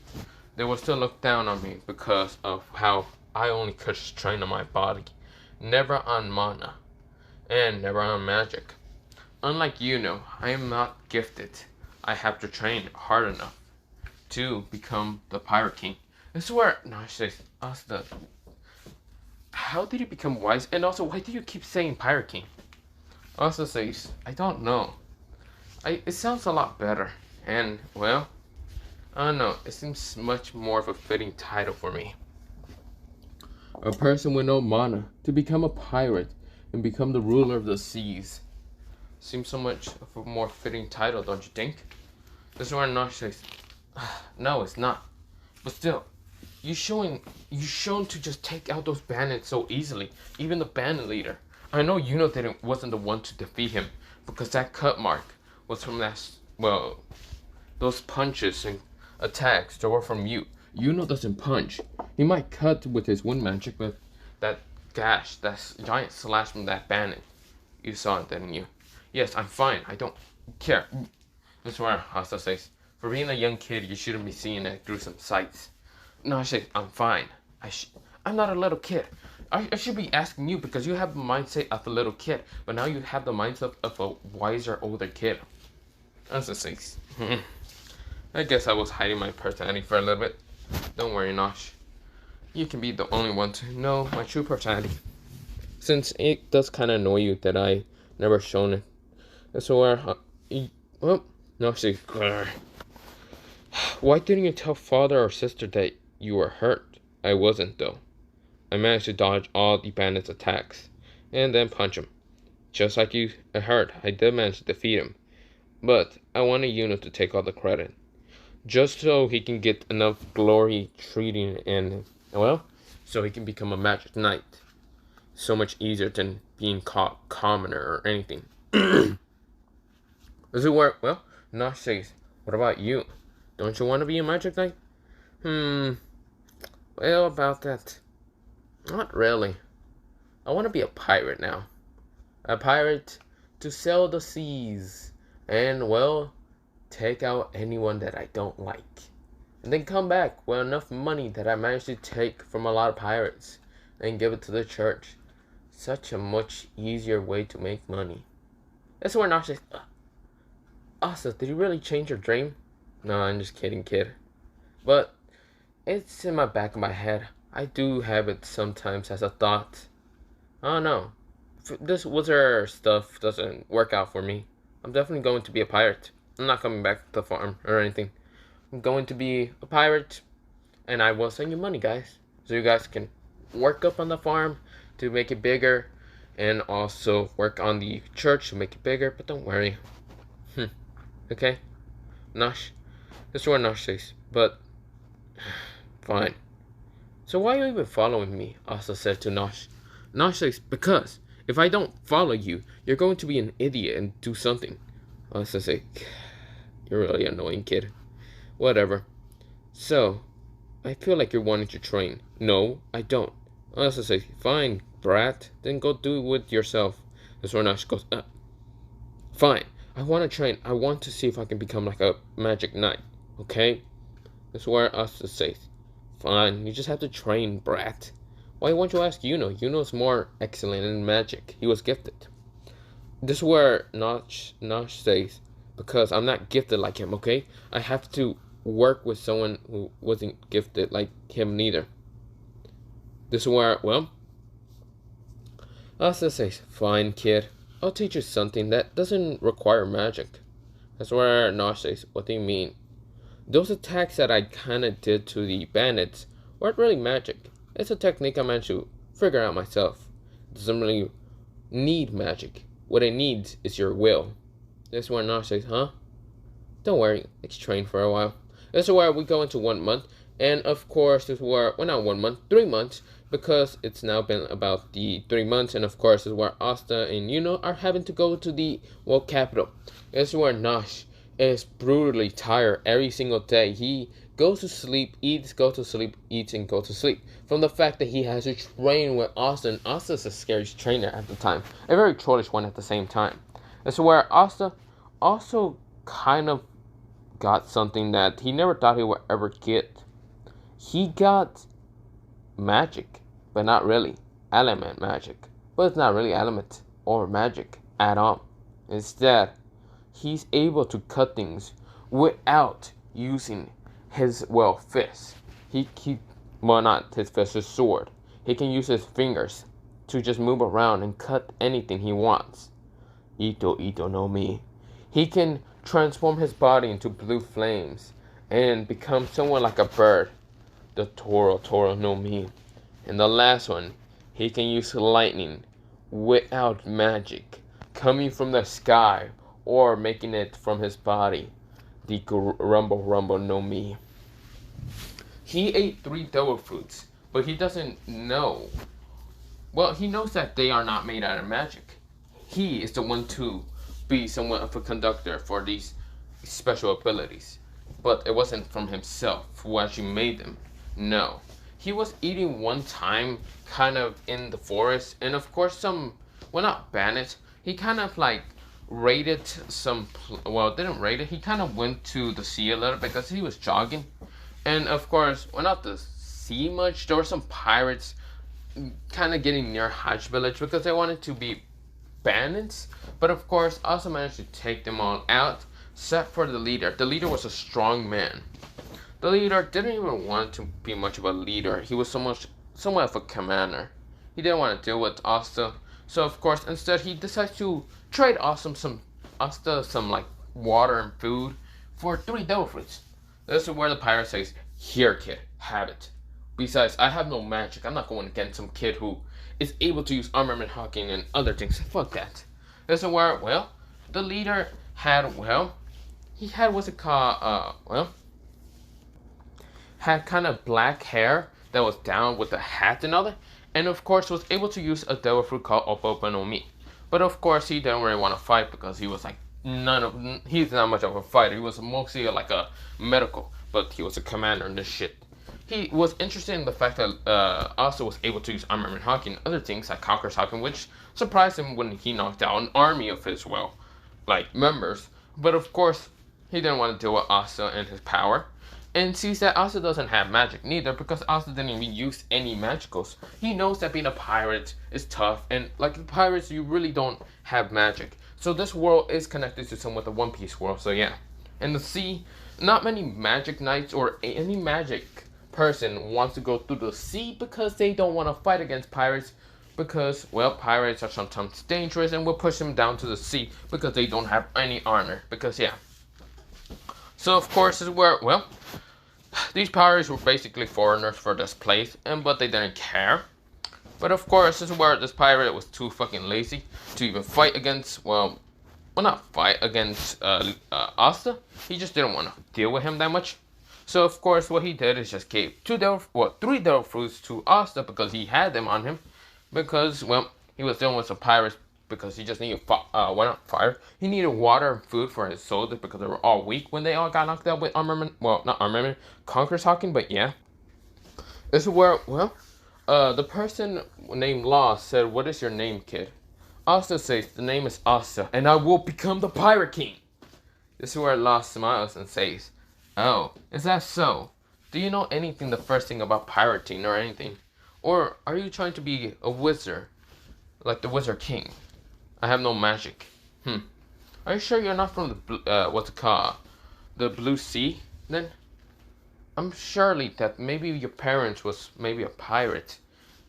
A: they will still look down on me because of how I only could train on my body. Never on mana, and never on magic. Unlike I am not gifted. I have to train hard enough to become the Pirate King. This is where Nosh says, Asta, how did you become wise? And also, why do you keep saying Pirate King? Asta says, I don't know. It sounds a lot better. And, I don't know. It seems much more of a fitting title for me. A person with no mana to become a pirate and become the ruler of the seas. Seems so much of a more fitting title, don't you think? This is where Nosh says, no, it's not. But still, you're shown to just take out those bandits so easily. Even the bandit leader. I know wasn't the one to defeat him because that cut mark was from those punches and attacks that were from you. Doesn't punch. He might cut with his wind magic, but that gash, that giant slash from that bandit, you saw it, didn't you? Yes, I'm fine. I don't care. This is where Asta says, for being a young kid, you shouldn't be seeing that gruesome sights. No, I say, I'm fine. I'm not a little kid. I should be asking you because you have the mindset of a little kid, but now you have the mindset of a wiser, older kid. Asta says, I guess I was hiding my personality for a little bit. Don't worry, Nosh. You can be the only one to know my true personality. since it does kind of annoy you that I never shown it. That's where, well, no, see, why didn't you tell father or sister that you were hurt? I wasn't, though. I managed to dodge all the bandits' attacks, and then punch him. Just like you heard, I did manage to defeat him. But I wanted Yuno to take all the credit. Just so he can get enough glory treating and, well, so he can become a magic knight. So much easier than being caught commoner or anything. Does it work? Well, Nosh says, what about you? Don't you want to be a magic knight? Well, about that. Not really. I want to be a pirate now. A pirate to sail the seas. And, well, take out anyone that I don't like. And then come back with enough money that I managed to take from a lot of pirates. And give it to the church. Such a much easier way to make money. That's where Nosh says, Asta, did you really change your dream? No, I'm just kidding, kid. But it's in my back of my head. I do have it sometimes as a thought. I don't know. If this wizard stuff doesn't work out for me, I'm definitely going to be a pirate. I'm not coming back to the farm or anything. I'm going to be a pirate, and I will send you money, guys. So you guys can work up on the farm to make it bigger, and also work on the church to make it bigger, but don't worry. Okay? Nosh. This is what Nosh says, but fine. So why are you even following me? Asta said to Nosh. Nosh says, because if I don't follow you, you're going to be an idiot and do something. Asta says, you're really annoying, kid. Whatever. So, I feel like you're wanting to train. No, I don't. Asta says, fine, brat. Then go do it with yourself. That's where Nosh goes, fine. I want to train. I want to see if I can become like a magic knight. Okay? That's where Asta says, fine, you just have to train, brat. Why won't you ask Yuno? Yuno's more excellent in magic. He was gifted. This is where Nosh says, because I'm not gifted like him, okay? I have to work with someone who wasn't gifted like him neither. This is where, well, Asta says, fine, kid. I'll teach you something that doesn't require magic. That's where Nosh says, what do you mean? Those attacks that I kinda did to the bandits weren't really magic. It's a technique I managed to figure out myself. It doesn't really need magic. What it needs is your will. That's where Nosh says, huh? Don't worry, let's train for a while. This is where we go into 1 month. And of course, this is where, well, not 1 month, 3 months. Because it's now been about the 3 months. And of course, this is where Asta and Yuno are having to go to the world capital. This is where Nosh is brutally tired every single day. He goes to sleep, eats, goes to sleep, eats, and goes to sleep. From the fact that he has to train with Asta. And Asta's a scary trainer at the time. A very trollish one at the same time. This is where Asta also kind of got something that he never thought he would ever get. He got magic, but not really element magic. But it's not really element or magic at all. Instead, he's able to cut things without using his, well, fist. Well, not his fist, his sword. He can use his fingers to just move around and cut anything he wants. Ito no mi. He can transform his body into blue flames and become somewhat like a bird. The Toro no mi. And the last one, he can use lightning without magic coming from the sky or making it from his body. The Rumble no mi. He ate 3 devil fruits, but he doesn't know. Well, he knows that they are not made out of magic. He is the one to be somewhat of a conductor for these special abilities. But it wasn't from himself who actually made them. No. He was eating one time kind of in the forest. And of course some, well, not bandits. He kind of like raided some, well, didn't raid it. He kind of went to the sea a little bit because he was jogging. And of course, well, not the sea much. There were some pirates kind of getting near Hajj village because they wanted to be bandits. But of course, also managed to take them all out, except for the leader. The leader was a strong man. The leader didn't even want to be much of a leader. He was somewhat of a commander. he didn't want to deal with Asta. So of course, instead he decides to trade Asta some like water and food for 3 devil fruits. This is where the pirate says, "Here, kid, have it. Besides, I have no magic. I'm not going against some kid who is able to use armament hacking and other things. Fuck that." This is where, well, the leader had, well, he had what's it called, had kind of black hair that was down with a hat and all that, and of course was able to use a devil fruit called Opopo no Mi. But of course he didn't really want to fight because he was like he's not much of a fighter. He was mostly like a medical, but he was a commander in this shit. He was interested in the fact that Asta was able to use armament haki and other things like Conqueror's Haki, which surprised him when he knocked out an army of his, well, like members. But of course, he didn't want to deal with Asta and his power, and sees that Asta doesn't have magic neither because Asta didn't even use any magicals. He knows that being a pirate is tough, and like the pirates, you really don't have magic. So this world is connected to somewhat the One Piece world. So yeah, in the sea, not many magic knights or any magic person wants to go through the sea because they don't want to fight against pirates because, well, pirates are sometimes dangerous and will push them down to the sea because they don't have any armor. Because yeah. So of course this is where, well, these pirates were basically foreigners for this place, but they didn't care. But of course, this is where this pirate was too fucking lazy to even fight against, well, not fight against Asta. He just didn't want to deal with him that much. So of course, what he did is just gave 3 devil fruits to Asta because he had them on him. Because, well, he was dealing with some pirates because he just needed fire. He needed water and food for his soldiers because they were all weak when they all got knocked out with armament. Well, not armament, Conqueror's Haki, but yeah. This is where, well, the person named Law said, "What is your name, kid?" Asta says, "The name is Asta, and I will become the Pirate King." This is where Law smiles and says, "Oh, is that so? Do you know anything the first thing about pirating or anything? Or are you trying to be a wizard, like the Wizard King? I have no magic." Are you sure you're not from the, what's it called? The Blue Sea, then? I'm surely that maybe your parents was maybe a pirate.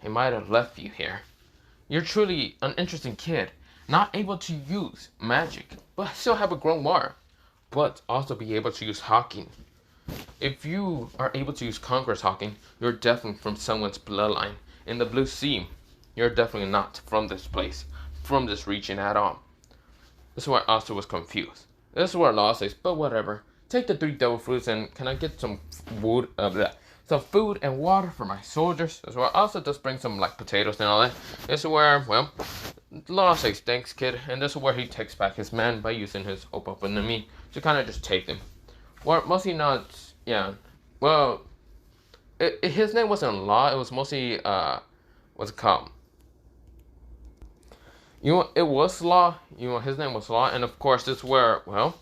A: He might have left you here. You're truly an interesting kid, not able to use magic, but still have a grimoire, but also be able to use hacking. If you are able to use Conqueror's Haki, you're definitely from someone's bloodline. In the Blue Sea, you're definitely not from this place, from this region at all. This is where Asta was confused. This is where Law says, "But whatever. Take the 3 devil fruits and can I get some wood, some food and water for my soldiers?" This is where Asta does bring some like potatoes and all that. This is where, well, Law says, "Thanks, kid," and this is where he takes back his men by using his Opopo no Mi to kind of just take them. Well, mostly not, yeah. Well, his name wasn't Law. It was mostly what's it called? It was Law. His name was Law, and of course this is where, well,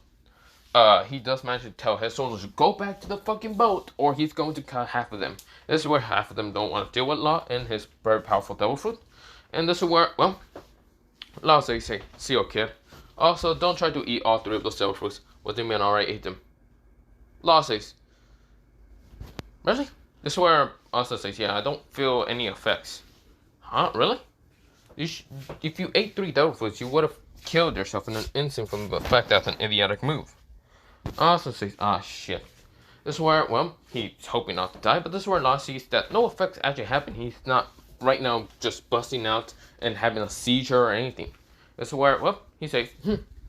A: he does manage to tell his soldiers to go back to the fucking boat, or he's going to cut half of them. This is where half of them don't want to deal with Law and his very powerful devil fruit, and this is where, well, Law says, "Hey, see you, kid. Also, don't try to eat all 3 of those devil fruits. What do you mean I already ate them?" Law says, "Really?" This is where Asta says, "Yeah, I don't feel any effects." Huh? Really? If you ate 3 devil fruits, you would have killed yourself in an instant from the fact that's an idiotic move. Asta says, "Ah, shit." This is where, well, he's hoping not to die, but this is where Law sees that no effects actually happen. He's not right now just busting out and having a seizure or anything. This is where, well, he says,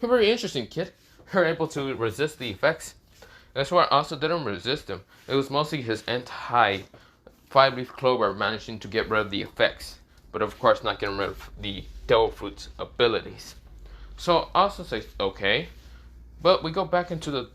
A: "Very interesting, kid. You're able to resist the effects." That's why Asta didn't resist him. It was mostly his anti-5-leaf clover managing to get rid of the effects, but of course not getting rid of the devil fruit's abilities. So Asta says, "Okay," but we go back into the,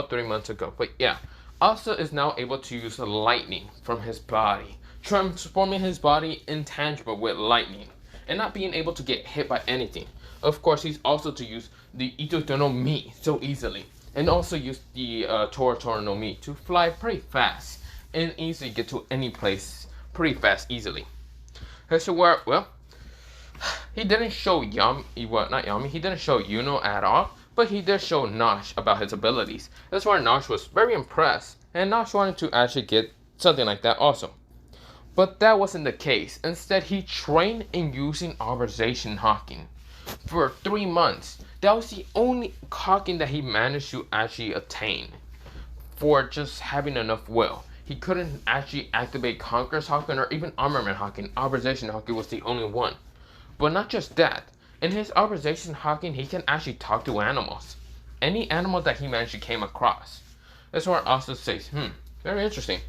A: 3 months ago. But yeah, Asta is now able to use the lightning from his body, transforming his body intangible with lightning, and not being able to get hit by anything. Of course, he's also to use the Ito no Mi so easily, and also use the Tora no Mi to fly pretty fast and easily get to any place pretty fast easily. So where, well, he didn't show he didn't show Yuno at all, but he did show Nosh about his abilities. That's why Nosh was very impressed, and Nosh wanted to actually get something like that also. But that wasn't the case. Instead, he trained in using observation hawking for 3 months. That was the only hawking that he managed to actually attain for just having enough will. He couldn't actually activate Conqueror's Hawking or even Armament Hawking. Observation Hawking was the only one. But not just that. In his Observation Hawking, he can actually talk to animals. Any animal that he managed to came across. That's where Asta says, very interesting.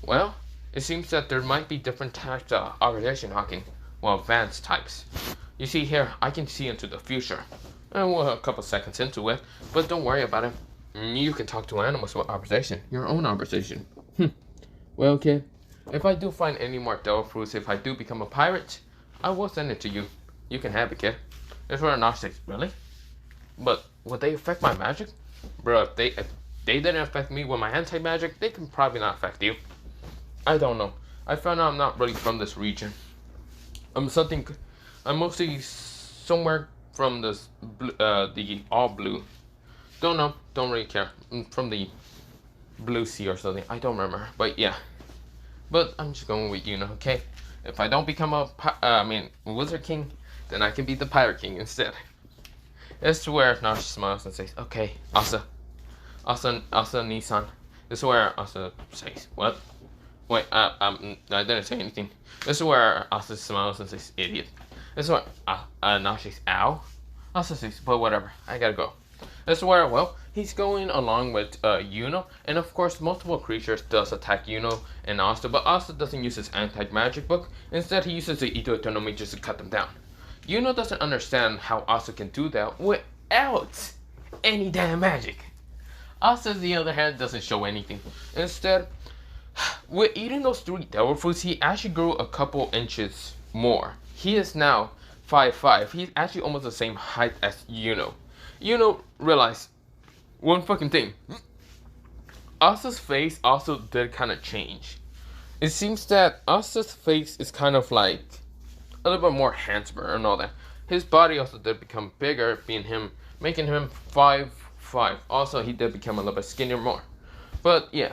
A: Well, it seems that there might be different types of Observation Hawking. Well, advanced types. You see here, I can see into the future. And we're a couple seconds into it, but don't worry about it. You can talk to animals with observation. Your own observation. Well, kid, if I do find any more devilfruits, if I do become a pirate, I will send it to you. You can have it, kid. That's where Nosh says, really? But would they affect my magic? Bro, if they didn't affect me with my anti-magic, they can probably not affect you. I don't know. I found out I'm not really from this region. I'm mostly somewhere from this the all blue. Don't know. Don't really care. I'm from the blue sea or something. I don't remember. But yeah. But I'm just going with okay? If I don't become a Wizard King, then I can be the Pirate King instead. This is where Nash smiles and says, okay, Asta Nissan. This is where Asta says, what? Wait, I didn't say anything. This is where Asta smiles and says, idiot. This is where Nash says, ow. Asta says, but whatever, I gotta go. This is where, well, he's going along with Yuno, and of course multiple creatures does attack Yuno and Asta, but Asta doesn't use his anti-magic book. Instead, he uses the Ito Eternomi just to cut them down. Yuno doesn't understand how Asta can do that without any damn magic. Asta, on the other hand, doesn't show anything. Instead, with eating those 3 devil fruits, he actually grew a couple inches more. He is now 5'5". He's actually almost the same height as Yuno. Yuno realized one fucking thing. Asta's face also did kind of change. It seems that Asta's face is kind of like a little bit more handsomer and all that. His body also did become bigger, making him 5'5". Also, he did become a little bit skinnier more. But yeah,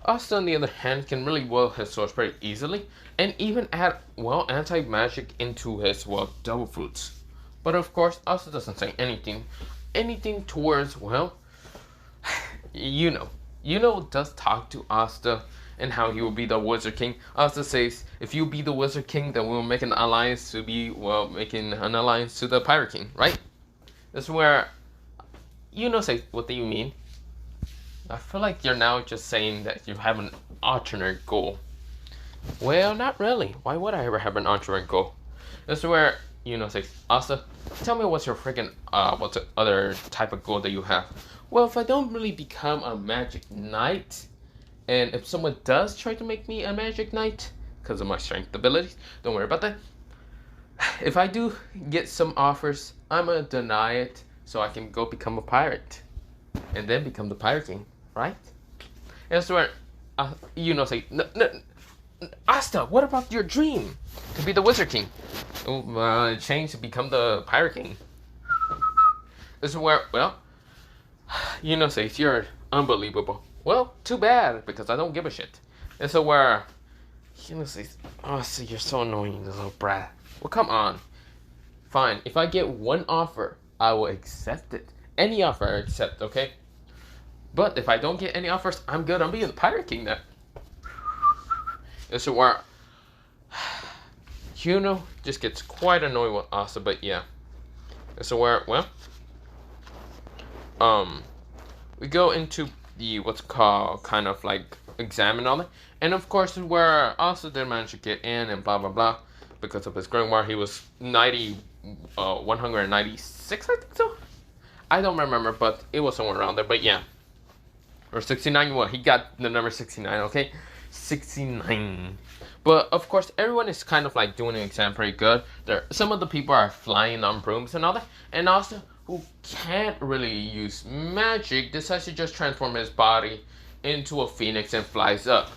A: Asta on the other hand can really wield his swords pretty easily, and even add, well, anti-magic into his, well, devil fruits. But of course, Asta doesn't say anything towards, well, Yuno does talk to Asta and how he will be the Wizard King. Asta says, if you be the Wizard King, then we'll make an alliance to be, well, making an alliance to the Pirate King, right? This is where Yuno says, what do you mean? I feel like you're now just saying that you have an alternate goal. Well, not really. Why would I ever have an alternate goal? This is where Yuno says, Asta, tell me what's your freaking, what's the other type of goal that you have? Well, if I don't really become a magic knight, and if someone does try to make me a magic knight, because of my strength abilities, don't worry about that. If I do get some offers, I'm gonna deny it so I can go become a pirate. And then become the Pirate King, right? And that's where, Yuno say, no, Asta, what about your dream to be the Wizard King? Change to become the Pirate King. This is where, well, Yuno says, you're unbelievable. Well, too bad, because I don't give a shit. And so where Yuno says, Asta, you're so annoying, you little brat. Well, come on. Fine, if I get one offer, I will accept it. Any offer I accept, okay? But if I don't get any offers, I'm good. I'm being the Pirate King then. This is where Yuno just gets quite annoyed with Asta, but yeah. This is where, well, we go into the what's called kind of like examine all that, and of course where Asta did manage to get in and blah blah blah because of his grimoire. He was 196, I think so. I don't remember, but it was somewhere around there. But yeah, or 69. Well, he got the number 69. Okay, 69. But of course, everyone is kind of like doing an exam pretty good. Some of the people are flying on brooms and all that, and Asta, who can't really use magic, decides to just transform his body into a phoenix and flies up,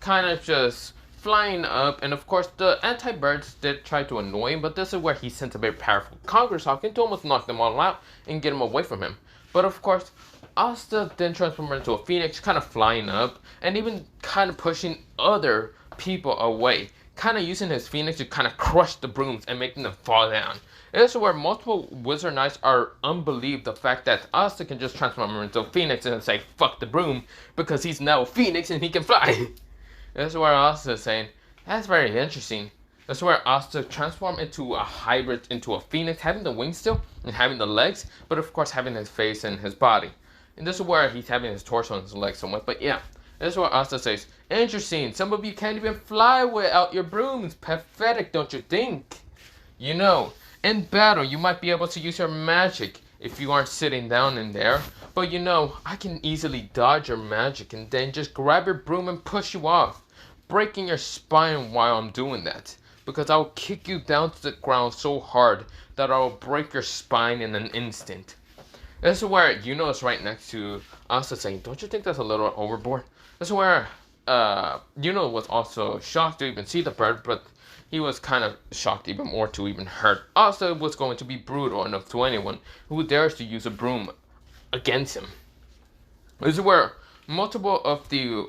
A: kind of just flying up. And of course, the anti-birds did try to annoy him, but this is where he sent a very powerful Congress Hawk to almost knock them all out and get him away from him. But of course, Asta then transformed into a phoenix, kind of flying up and even kind of pushing other people away, kind of using his phoenix to kind of crush the brooms and making them fall down. This is where multiple wizard knights are unbelieved the fact that Asta can just transform him into a phoenix and say fuck the broom because he's now a phoenix and he can fly. This is where Asta is saying that's very interesting. That's where Asta transformed into a hybrid, into a phoenix, having the wings still and having the legs, but of course having his face and his body. And this is where he's having his torso and his legs somewhat. But yeah, this is where Asta says, interesting, some of you can't even fly without your brooms. Pathetic, don't you think? You know, in battle, you might be able to use your magic if you aren't sitting down in there. But you know, I can easily dodge your magic and then just grab your broom and push you off, breaking your spine while I'm doing that. Because I'll kick you down to the ground so hard that I'll break your spine in an instant. This is where Yuno right next to Asta saying, don't you think that's a little overboard? This is where Yuno was also shocked to even see the bird, but he was kind of shocked even more to even hurt. Asta was going to be brutal enough to anyone who dares to use a broom against him. This is where multiple of the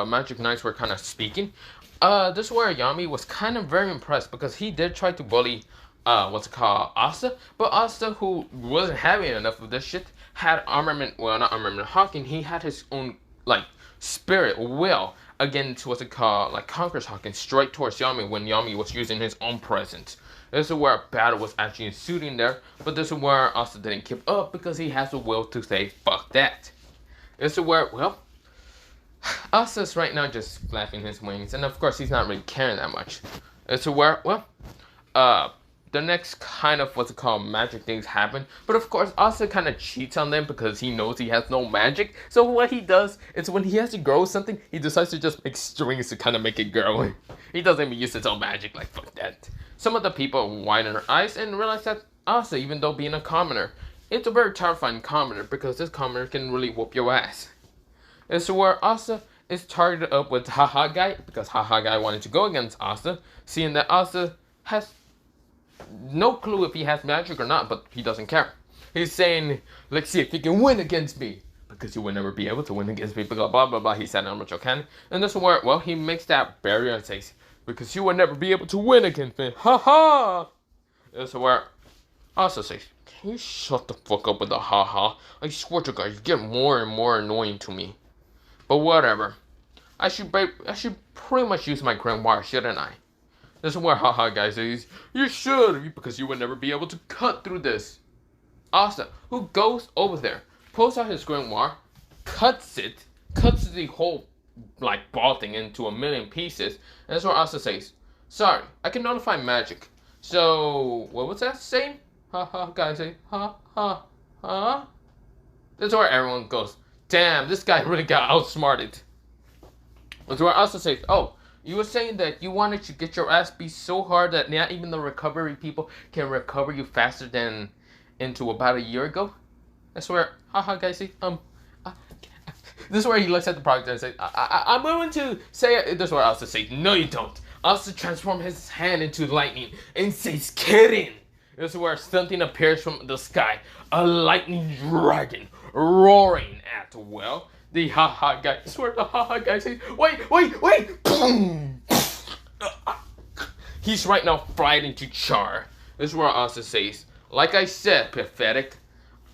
A: Magic Knights were kind of speaking. This is where Yami was kind of very impressed because he did try to bully Asta, but Asta, who wasn't having enough of this shit, had armament, well, not armament, haki, and he had his own, like, spirit, will, against conquers haki, straight towards Yami when Yami was using his own presence. This is where a battle was actually ensuing there, but this is where Asta didn't keep up because he has the will to say, fuck that. This is where, well, Asta's right now just flapping his wings, and of course he's not really caring that much. This is where, well, the next kind of magic things happen, but of course Asta kind of cheats on them because he knows he has no magic. So what he does is when he has to grow something, he decides to just make strings to kind of make it grow. He doesn't even use his own magic, like fuck that. Some of the people widen their eyes and realize that Asta, even though being a commoner, it's a very terrifying commoner because this commoner can really whoop your ass. And so where Asta is targeted up with Haha Guy because Haha Guy wanted to go against Asta, seeing that Asta has no clue if he has magic or not, but he doesn't care. He's saying, let's see if you can win against me, because you will never be able to win against me, blah blah blah blah. He said how much you can, and this is where, well, he makes that barrier and says, because you will never be able to win against me, haha. This is where Asta says, can you shut the fuck up with the haha? I swear to God, you get more and more annoying to me. But whatever, I should pretty much use my grimoire, shouldn't I? This is where Haha Guy says, you should, because you would never be able to cut through this. Asta, who goes over there, pulls out his grimoire, cuts the whole, like, ball thing into a million pieces, and that's where Asta says, sorry, I can nullify magic. So, what was that saying? Haha Guy say, ha ha ha. That's where everyone goes, damn, this guy really got outsmarted. That's where Asta says, oh, you were saying that you wanted to get your ass beat so hard that not even the recovery people can recover you faster than into about a year ago? That's where, haha, guys, say, this is where he looks at the project and says, I'm going to say, this is where Asta says, no you don't. Asta transforms his hand into lightning and says, kidding. This is where something appears from the sky, a lightning dragon roaring at, well, the haha guy. I swear the haha guy says, wait! Boom! He's right now fried into char. This is where Asta says, like I said, pathetic,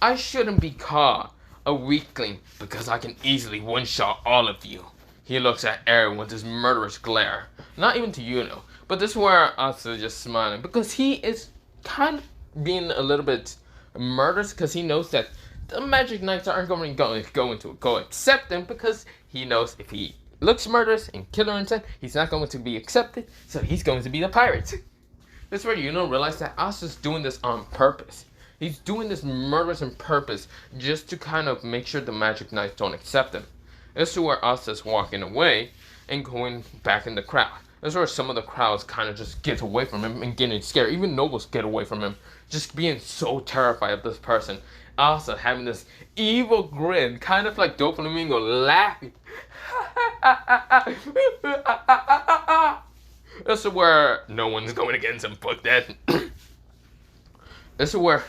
A: I shouldn't be called a weakling because I can easily one-shot all of you. He looks at Aaron with his murderous glare. Not even to Yuno, but this is where Asta is just smiling because he is kind of being a little bit murderous because he knows that the Magic Knights aren't going to go accept him because he knows if he looks murderous and killer intent, he's not going to be accepted, so he's going to be the pirate. This is where Yuno realized that Asta's doing this on purpose. He's doing this murderous on purpose just to kind of make sure the Magic Knights don't accept him. This is where Asta's walking away and going back in the crowd. This is where some of the crowds kind of just get away from him and getting scared. Even nobles get away from him, just being so terrified of this person. Asta having this evil grin, kind of like Doflamingo laughing. This is where no one's going against him. Fuck that. This is where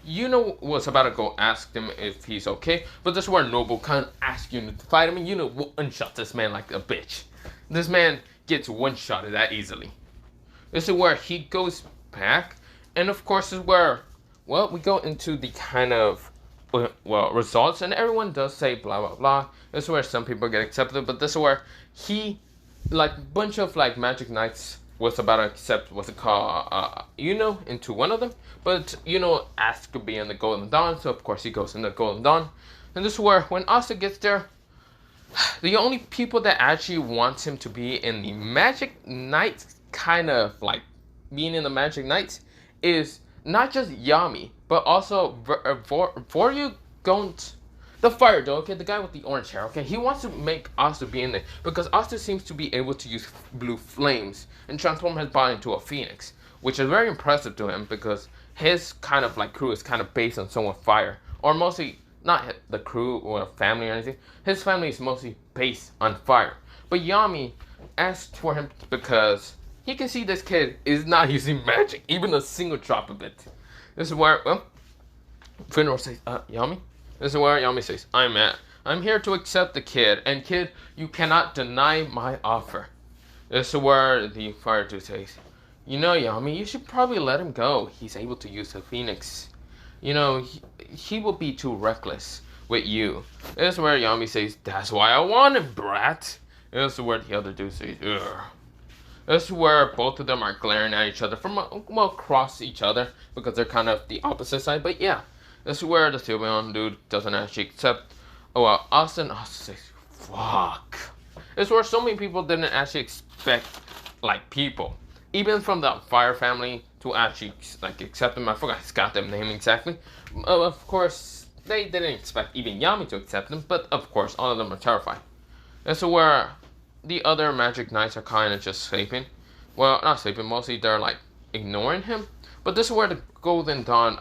A: Yuno was about to go ask him if he's okay, but this is where Noble kind of asks Yuno to fight him, and Yuno one-shots this man like a bitch. This man gets one-shotted that easily. This is where he goes back, and of course this is where, well, we go into the kind of, well, results, and everyone does say blah blah blah. This is where some people get accepted, but this is where he, like, bunch of like magic knights was about to accept what's it called, into one of them, but asked to be in the Golden Dawn, so of course he goes in the Golden Dawn, and this is where when Asta gets there, the only people that actually want him to be in the Magic Knights, kind of like being in the Magic Knights, is not just Yami, but also Voryu Gont, the fire dog, okay, the guy with the orange hair, okay, he wants to make Asta be in there, because Asta seems to be able to use blue flames and transform his body into a phoenix, which is very impressive to him, because his kind of like crew is kind of based on someone fire, or mostly, not the crew or family or anything, his family is mostly based on fire. But Yami asked for him because he can see this kid is not using magic, even a single drop of it. This is where, well, Funeral says, Yami? This is where Yami says, I'm here to accept the kid, and kid, you cannot deny my offer. This is where the fire dude says, Yami, you should probably let him go. He's able to use the phoenix. He will be too reckless with you. This is where Yami says, that's why I want him, brat. This is where the other dude says, ugh. This is where both of them are glaring at each other from, well, across each other, because they're kind of the opposite side, but yeah. This is where the Sylveon dude doesn't actually accept, Asta says, fuck. This is where so many people didn't actually expect, like, people, even from the fire family, to actually, like, accept him. I forgot his goddamn name exactly. Of course, they didn't expect even Yami to accept him, but of course, all of them are terrified. This is where the other Magic Knights are kind of just sleeping. Well, not sleeping, mostly they're, like, ignoring him. But this is where the Golden Dawn,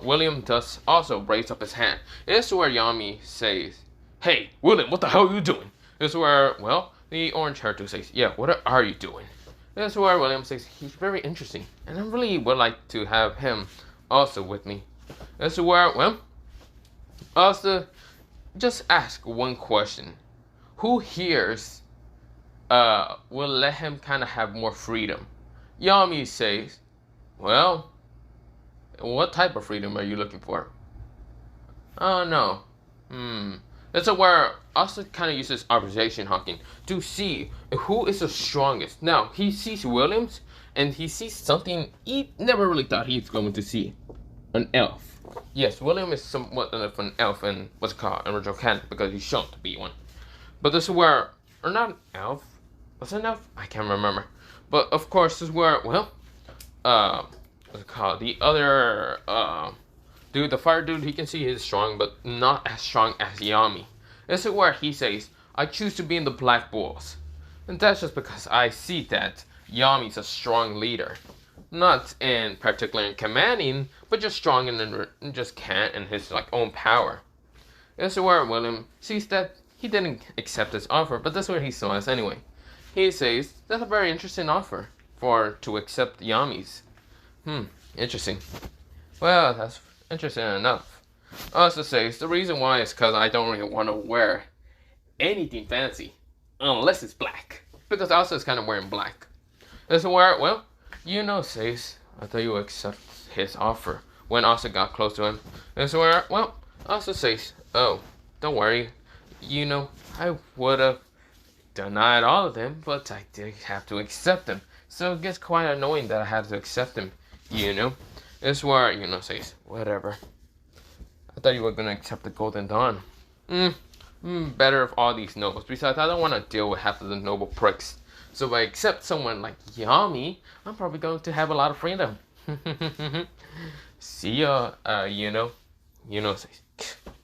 A: William does also raise up his hand. This is where Yami says, hey, William, what the hell are you doing? This is where, well, the orange hair dude says, yeah, what are you doing? This is where William says, he's very interesting, and I really would like to have him also with me. This is where, well, Asta just ask one question. Who hears will let him kind of have more freedom? Yami says, well, what type of freedom are you looking for? Oh, no. That's where Asta kind of uses observation hawking to see who is the strongest. Now, he sees Williams, and he sees something he never really thought he's going to see. An elf. Yes, William is somewhat of an elf in what's called original canon, because he's shown to be one. But this is where, or not an elf, was it an elf? I can't remember. But of course, this is where, well, what's it called? The other, dude, the fire dude, he can see he's strong, but not as strong as Yami. This is where he says, I choose to be in the Black Bulls. And that's just because I see that Yami's a strong leader. Not in particular in commanding, but just strong in just can in his like own power. This is where William sees that he didn't accept this offer, but that's where he saw us anyway. He says, that's a very interesting offer to accept Yami's. Interesting. Well, that's interesting enough. Also says, the reason why is because I don't really want to wear anything fancy unless it's black. Because Asta is kind of wearing black. This is where, well, says, I thought you would accept his offer when Asta got close to him. This is where, well, Asta says, oh, don't worry. I would have denied all of them, but I did have to accept them. So it gets quite annoying that I had to accept them, This is where, says, whatever. I thought you were going to accept the Golden Dawn. Better of all these nobles. Besides, I don't want to deal with half of the noble pricks. So if I accept someone like Yami, I'm probably going to have a lot of freedom. See ya, says,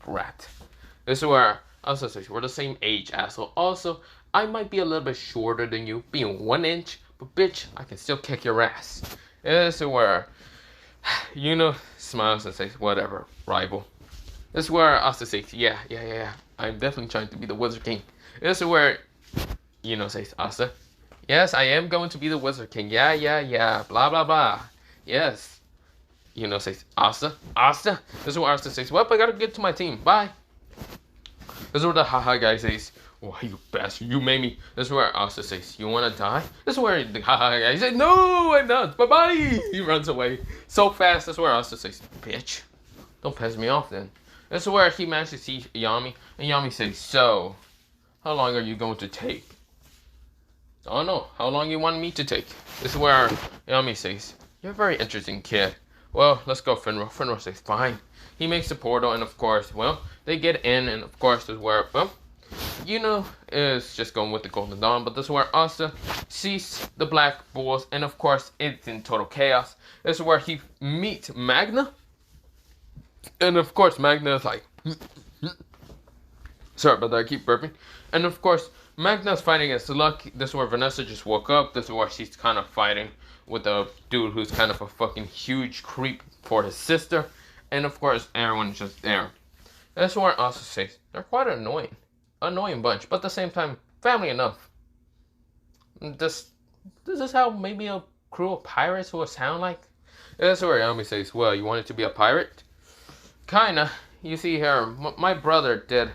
A: rat. This is where also says, we're the same age, asshole. Also, I might be a little bit shorter than you, being 1 inch, but bitch, I can still kick your ass. This is where, smiles and says, whatever, rival. This is where Asta says, yeah, I'm definitely trying to be the Wizard King. This is where, says Asta, yes, I am going to be the Wizard King. Yeah, blah, blah, blah. Yes. Says Asta. This is where Asta says, well, I gotta get to my team. Bye. This is where the haha guy says, Why, you bastard, you made me. This is where Asta says, you wanna die? This is where the guy said, no, I'm not. Bye-bye. He runs away so fast. This is where Asta says, bitch, don't piss me off then. This is where he managed to see Yami. And Yami says, so, how long are you going to take? Oh no, how long you want me to take? This is where Yami says, you're a very interesting kid. Well, let's go, Finro. Finro says, fine. He makes the portal, and of course, well, they get in, and of course, this is where, well, is just going with the Golden Dawn, but this is where Asta sees the Black Bulls, and of course, it's in total chaos. This is where he meets Magna, and of course, Magna is like, sorry about that, I keep burping, and of course, Magna's fighting against Luck. This is where Vanessa just woke up. This is where she's kind of fighting with a dude who's kind of a fucking huge creep for his sister. And of course, everyone's just there. This is where Asta says, they're quite annoying. Annoying bunch, but at the same time, family enough. This is how maybe a crew of pirates would sound like. This is where Yami says, well, you wanted to be a pirate? Kinda. You see here, my brother did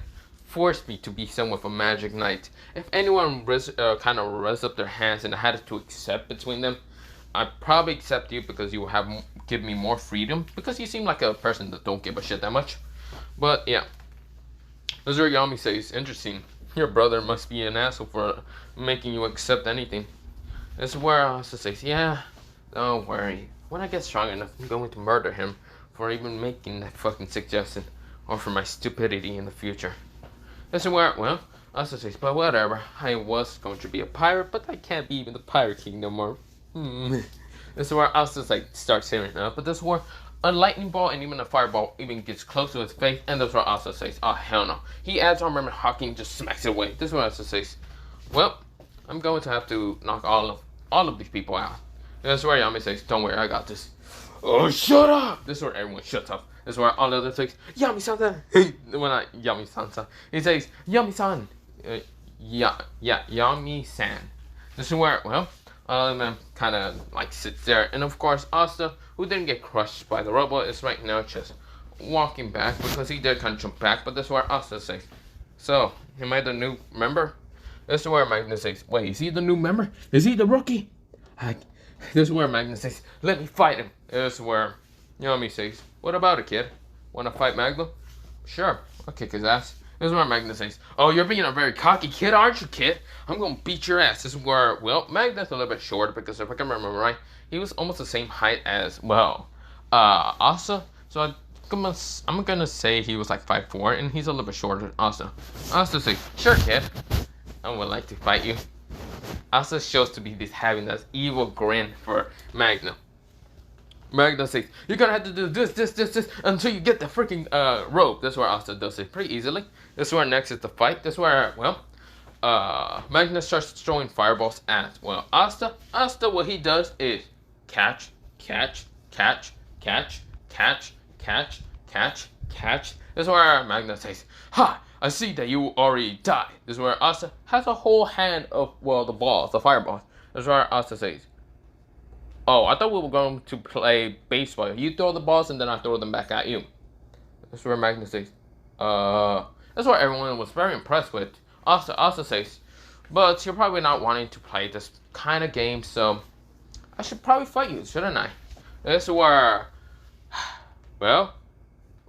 A: forced me to be somewhat of a magic knight. If anyone kind of raised up their hands and I had to accept between them, I'd probably accept you because you have give me more freedom, because you seem like a person that don't give a shit that much. But yeah, this is where Yami says, interesting, your brother must be an asshole for making you accept anything. This is where Asta says, yeah, don't worry, when I get strong enough, I'm going to murder him for even making that fucking suggestion, or for my stupidity in the future. This is where, well, Asta says, but whatever, I was going to be a pirate, but I can't be even the Pirate King no more. This is where Asta like starts tearing up, but this is where a lightning ball and even a fireball even gets close to his face, and this is where Asta says, oh hell no. He adds armor and haki and just smacks it away. This is where Asta says, well, I'm going to have to knock all of these people out. This is where Yami says, don't worry, I got this. Oh, shut up! This is where everyone shuts up. This is where all the others say, Yami-san. Well, not Yami-san. He says, Yami-san. Yami-san. This is where, well, all of them kind of like sits there. And of course, Asta, who didn't get crushed by the robot, is right now just walking back because he did kind of jump back. But this is where Asta says, so, am I the new member? This is where Magnus says, wait, is he the new member? Is he the rookie? This is where Magnus says, let me fight him. This is where Yami says, what about it, kid? Want to fight Magna? Sure, I'll kick his ass. This is where Magna says, oh, you're being a very cocky kid, aren't you, kid? I'm going to beat your ass. This is where, well, Magna's a little bit short because if I can remember right, he was almost the same height as, well, Asta. So I'm going to say he was like 5'4", and he's a little bit shorter than Asta. Asta says, sure, kid. I would like to fight you. Asta shows to be having this evil grin for Magna. Magna says, you're gonna have to do this until you get the freaking rope. That's where Asta does it pretty easily. This is where next is the fight. This is where, well, Magna starts throwing fireballs at, well, Asta. Asta, what he does is catch. This is where Magna says, ha! I see that you already died. This is where Asta has a whole hand of, well, the balls, the fireballs. This is where Asta says, oh, I thought we were going to play baseball. You throw the balls and then I throw them back at you. This is where Magnus says, that's what everyone was very impressed with. Asta says, but you're probably not wanting to play this kind of game, so I should probably fight you, shouldn't I? This is where, well,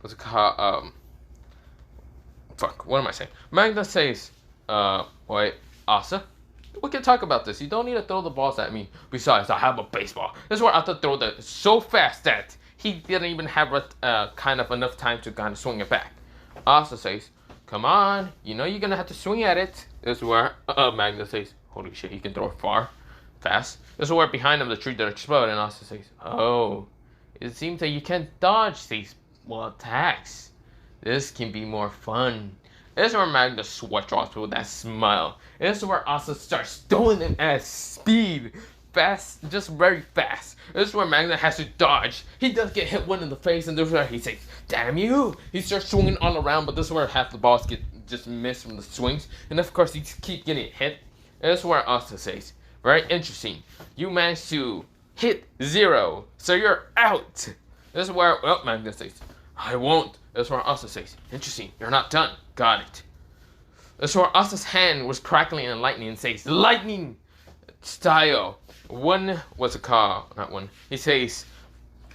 A: what's it called, fuck, what am I saying? Magna says, wait, Asta, we can talk about this. You don't need to throw the balls at me. Besides, I have a baseball. This is where Asta throw that so fast that he didn't even have kind of enough time to kind of swing it back. Asta says, come on, you know you're gonna have to swing at it. This is where Magna says, holy shit, he can throw it fast. This is where behind him the tree that exploded, and Asta says, oh, it seems that you can't dodge these, well, attacks. This can be more fun. This is where Magna sweat drops with that smile. This is where Asta starts throwing them at speed. Fast, just very fast. This is where Magna has to dodge. He does get hit one in the face, and this is where he says, damn you. He starts swinging all around, but this is where half the balls get just missed from the swings. And of course, he keeps getting hit. And this is where Asta says, very interesting. You managed to hit 0, so you're out. This is where, well, Magna says, I won't. That's where Asta says, interesting, you're not done. Got it. So Asta's hand was crackling and lightning and says, lightning style. One was a car, not one. He says,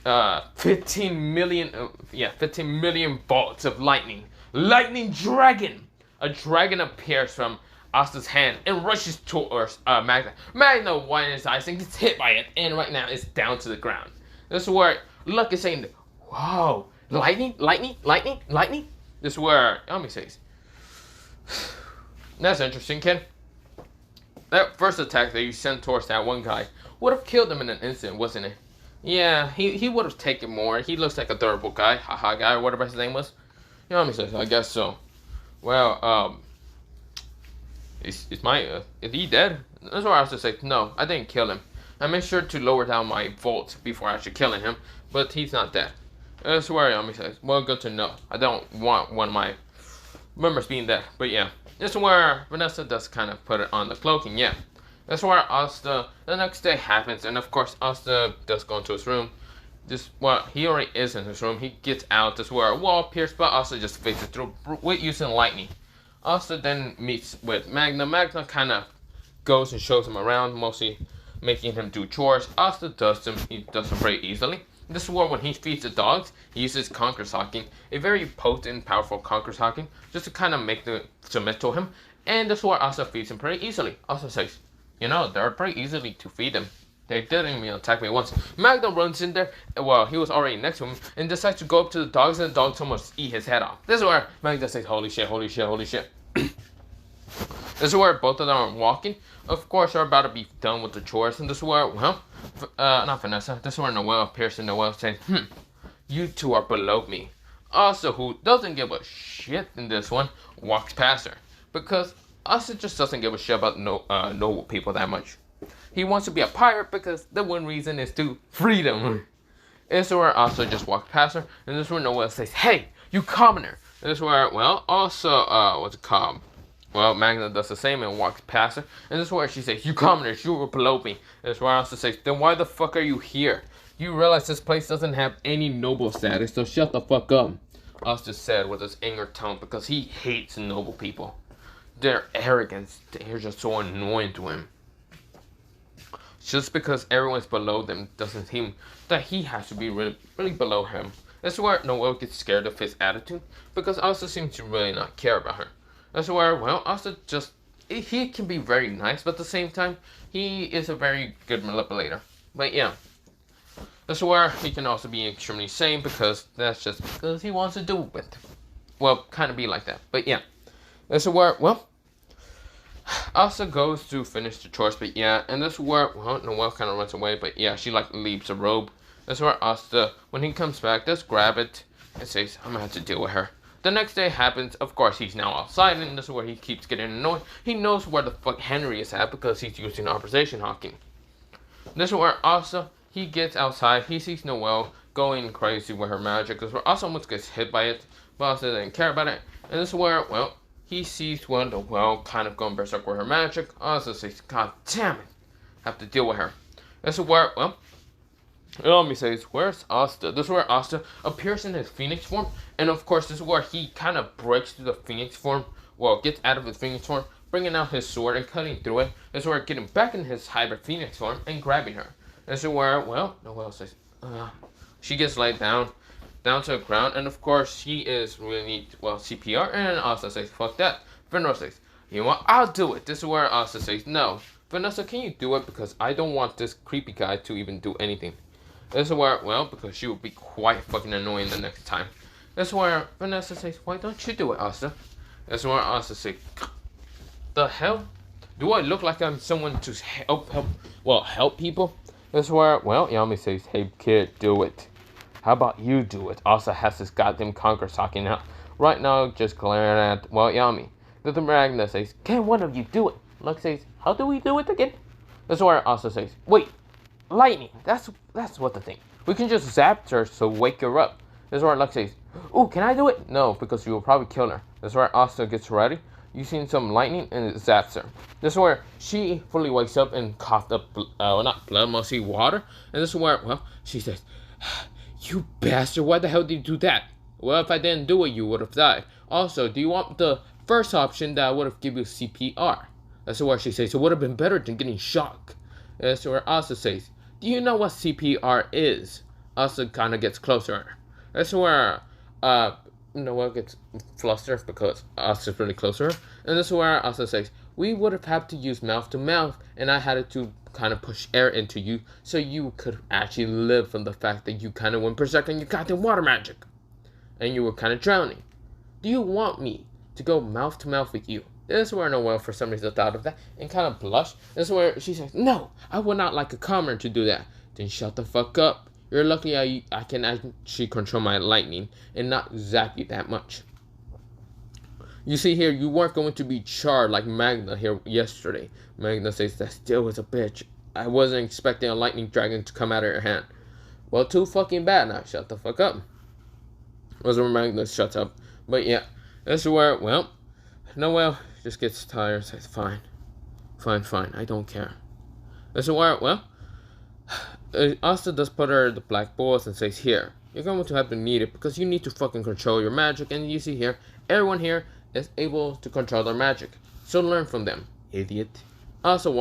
A: 15 million, 15 million bolts of lightning. Lightning dragon. A dragon appears from Asta's hand and rushes towards Magna. Magna widens his eyes and gets hit by it, and right now it's down to the ground. This is where Luck is saying, "Wow, lightning, lightning, lightning, lightning." This is where Yami says, "That's interesting, kid. That first attack that you sent towards that one guy would have killed him in an instant, wasn't it? Yeah, he would have taken more. He looks like a durable guy, haha guy, or whatever his name was." Yami says, "I guess so. Well, is he dead?" That's where I was to say, "No, I didn't kill him. I made sure to lower down my volt before actually killing him, but he's not dead." That's where Yami says, "Well, good to know. I don't want one of my members being dead, but yeah." This is where Vanessa does kind of put it on the cloaking, yeah. That's where Asta, the next day happens, and of course Asta does go into his room. He already is in his room. He gets out. This is where a wall appears, but Asta just faces through with using lightning. Asta then meets with Magna. Magna kind of goes and shows him around, mostly making him do chores. Asta does them. He does them very easily. This is where when he feeds the dogs, he uses conqueror's haki, a very potent, powerful conqueror's haki, just to kind of make them submit to him. And this is where Asta feeds him pretty easily. Asta says, they're pretty easily to feed him. They didn't even attack me once. Magna runs in there, he was already next to him, and decides to go up to the dogs, and the dogs almost eat his head off. This is where Magna says, holy shit, holy shit, holy shit. This is where both of them are walking. Of course, they're about to be done with the chores, and this is where, not Vanessa, this is where Noelle appears, and Noelle saying, you two are below me. Asta, who doesn't give a shit in this one, walks past her, because Asta just doesn't give a shit about noble people that much. He wants to be a pirate because the one reason is to freedom. This is where Asta just walks past her, and this is where Noelle says, hey, you commoner. And this is where, what's it called? Magna does the same and walks past her. And this is where she says, you commoners, you were below me. And this is where Asta says, then why the fuck are you here? You realize this place doesn't have any noble status, so shut the fuck up. Asta said with his anger tone because he hates noble people. Their arrogance, they're just so annoying to him. Just because everyone's below them doesn't mean that he has to be really, really below him. That's where Noelle gets scared of his attitude because Asta seems to really not care about her. That's where, Asta just, he can be very nice, but at the same time, he is a very good manipulator. But yeah, that's where he can also be extremely sane because that's just because he wants to do it. Kind of be like that. But yeah, that's where, Asta goes to finish the chores, but yeah, and this is where, Noelle kind of runs away, but yeah, she leaves a robe. That's where Asta, when he comes back, does grab it and says, I'm gonna have to deal with her. The next day happens, of course, he's now outside, and this is where he keeps getting annoyed. He knows where the fuck Henry is at because he's using observation hawking. This is where Asta, he gets outside, he sees Noelle going crazy with her magic, because Asta almost gets hit by it, but Asta didn't care about it. And this is where, he sees Noelle kind of going berserk with her magic. Asta says, God damn it, have to deal with her. This is where, Naomi says, where's Asta? This is where Asta appears in his phoenix form. And of course, this is where he kind of breaks through the phoenix form. Gets out of his phoenix form, bringing out his sword and cutting through it. This is where getting back in his hybrid phoenix form and grabbing her. This is where, Noelle says, she gets laid down to the ground. And of course, she is really, CPR. And Asta says, fuck that. Vanessa says, you know what, I'll do it. This is where Asta says, no. Vanessa, can you do it? Because I don't want this creepy guy to even do anything. This is where, because she will be quite fucking annoying the next time. This is where Vanessa says, why don't you do it, Asta? This is where Asta says, the hell? Do I look like I'm someone to help people? This is where, Yami says, hey kid, do it. How about you do it? Asta has this goddamn conqueror talking now. Right now, just glaring at, Yami. The Magna says, can one of you do it? Luck says, how do we do it again? This is where Asta says, wait. Lightning, that's what the thing. We can just zap her to wake her up. This is where Lux says, ooh, can I do it? No, because you will probably kill her. This is where Asta gets ready, using some lightning, and it zaps her. This is where she fully wakes up and coughed up, not blood, mostly water. And this is where, she says, you bastard, why the hell did you do that? Well, if I didn't do it, you would have died. Also, do you want the first option that would have given you CPR. That's where she says it would have been better than getting shocked. That's where Asta says, do you know what CPR is? Asta kind of gets closer. That's where Noelle gets flustered because Asta's really close to her. And this is where Asta says, we would have had to use mouth to mouth, and I had to kind of push air into you so you could actually live from the fact that you kind of went berserk and you got the water magic. And you were kind of drowning. Do you want me to go mouth to mouth with you? This is where Noelle, for some reason, thought of that and kind of blushed. This is where she says, no, I would not like a commoner to do that. Then shut the fuck up. You're lucky I can actually control my lightning and not zap you that much. You see here, you weren't going to be charred like Magna here yesterday. Magna says, that still was a bitch. I wasn't expecting a lightning dragon to come out of her hand. Well, too fucking bad now. Shut the fuck up. Was where Magna shuts up. But yeah, this is where, well, Noelle just gets tired, says, fine, I don't care. This is where, well, Asta does put her the black balls and says, here, you're going to have to need it because you need to fucking control your magic. And you see here, everyone here is able to control their magic. So learn from them, idiot. Asta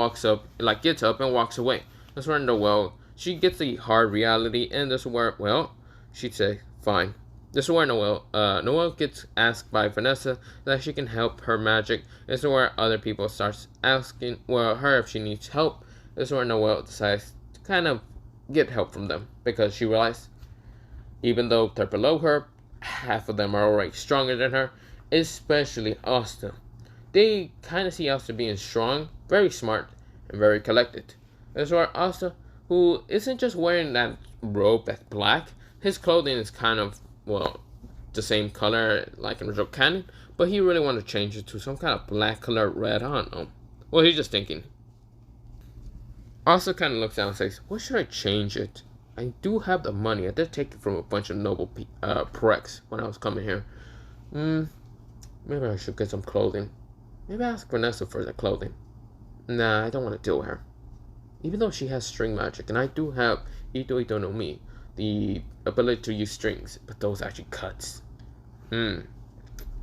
A: gets up and walks away. That's where Noelle, she gets the hard reality, and this is where, well, she'd say, fine. This is where Noelle gets asked by Vanessa that she can help her magic. This is where other people starts asking, her if she needs help. This is where Noelle decides to kind of get help from them because she realized, even though they're below her, half of them are already stronger than her, especially Asta. They kind of see Asta being strong, very smart, and very collected. This is where Asta, who isn't just wearing that robe that's black, his clothing is kind of, well, the same color like in Real Canon, but he really wanted to change it to some kind of black color red. I don't know. Well, he's just thinking. Asta kind of looks down and says, what should I change it? I do have the money. I did take it from a bunch of noble prex when I was coming here. Maybe I should get some clothing. Maybe ask Vanessa for the clothing. Nah, I don't want to deal with her. Even though she has string magic, and I do have Ito no Mi, the ability to use strings, but those actually cuts. I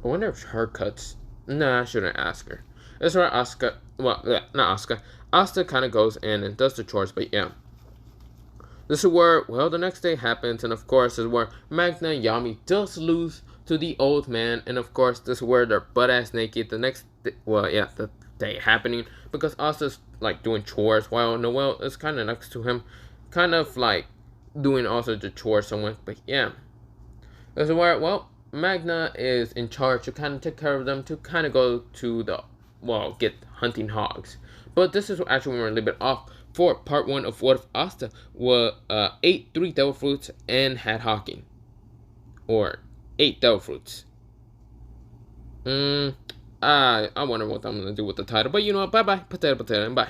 A: wonder if her cuts. Nah, I shouldn't ask her. That's where Asta kind of goes in and does the chores, but yeah. This is where, well, the next day happens, and of course, is where Magna and Yami does lose to the old man, and of course, this is where they're butt-ass naked the next day, the day happening, because Asta's, like, doing chores, while Noelle is kind of next to him, kind of, like, doing also the chores somewhere, but yeah. This is where, well, Magna is in charge to kind of take care of them, to kind of go to the, well, get hunting hogs. But this is actually when we're a little bit off for part 1 of what if Asta ate 3 devil fruits and had haki. Or 8 devil fruits. I wonder what I'm going to do with the title. But you know what? Bye-bye. Potato, and bye.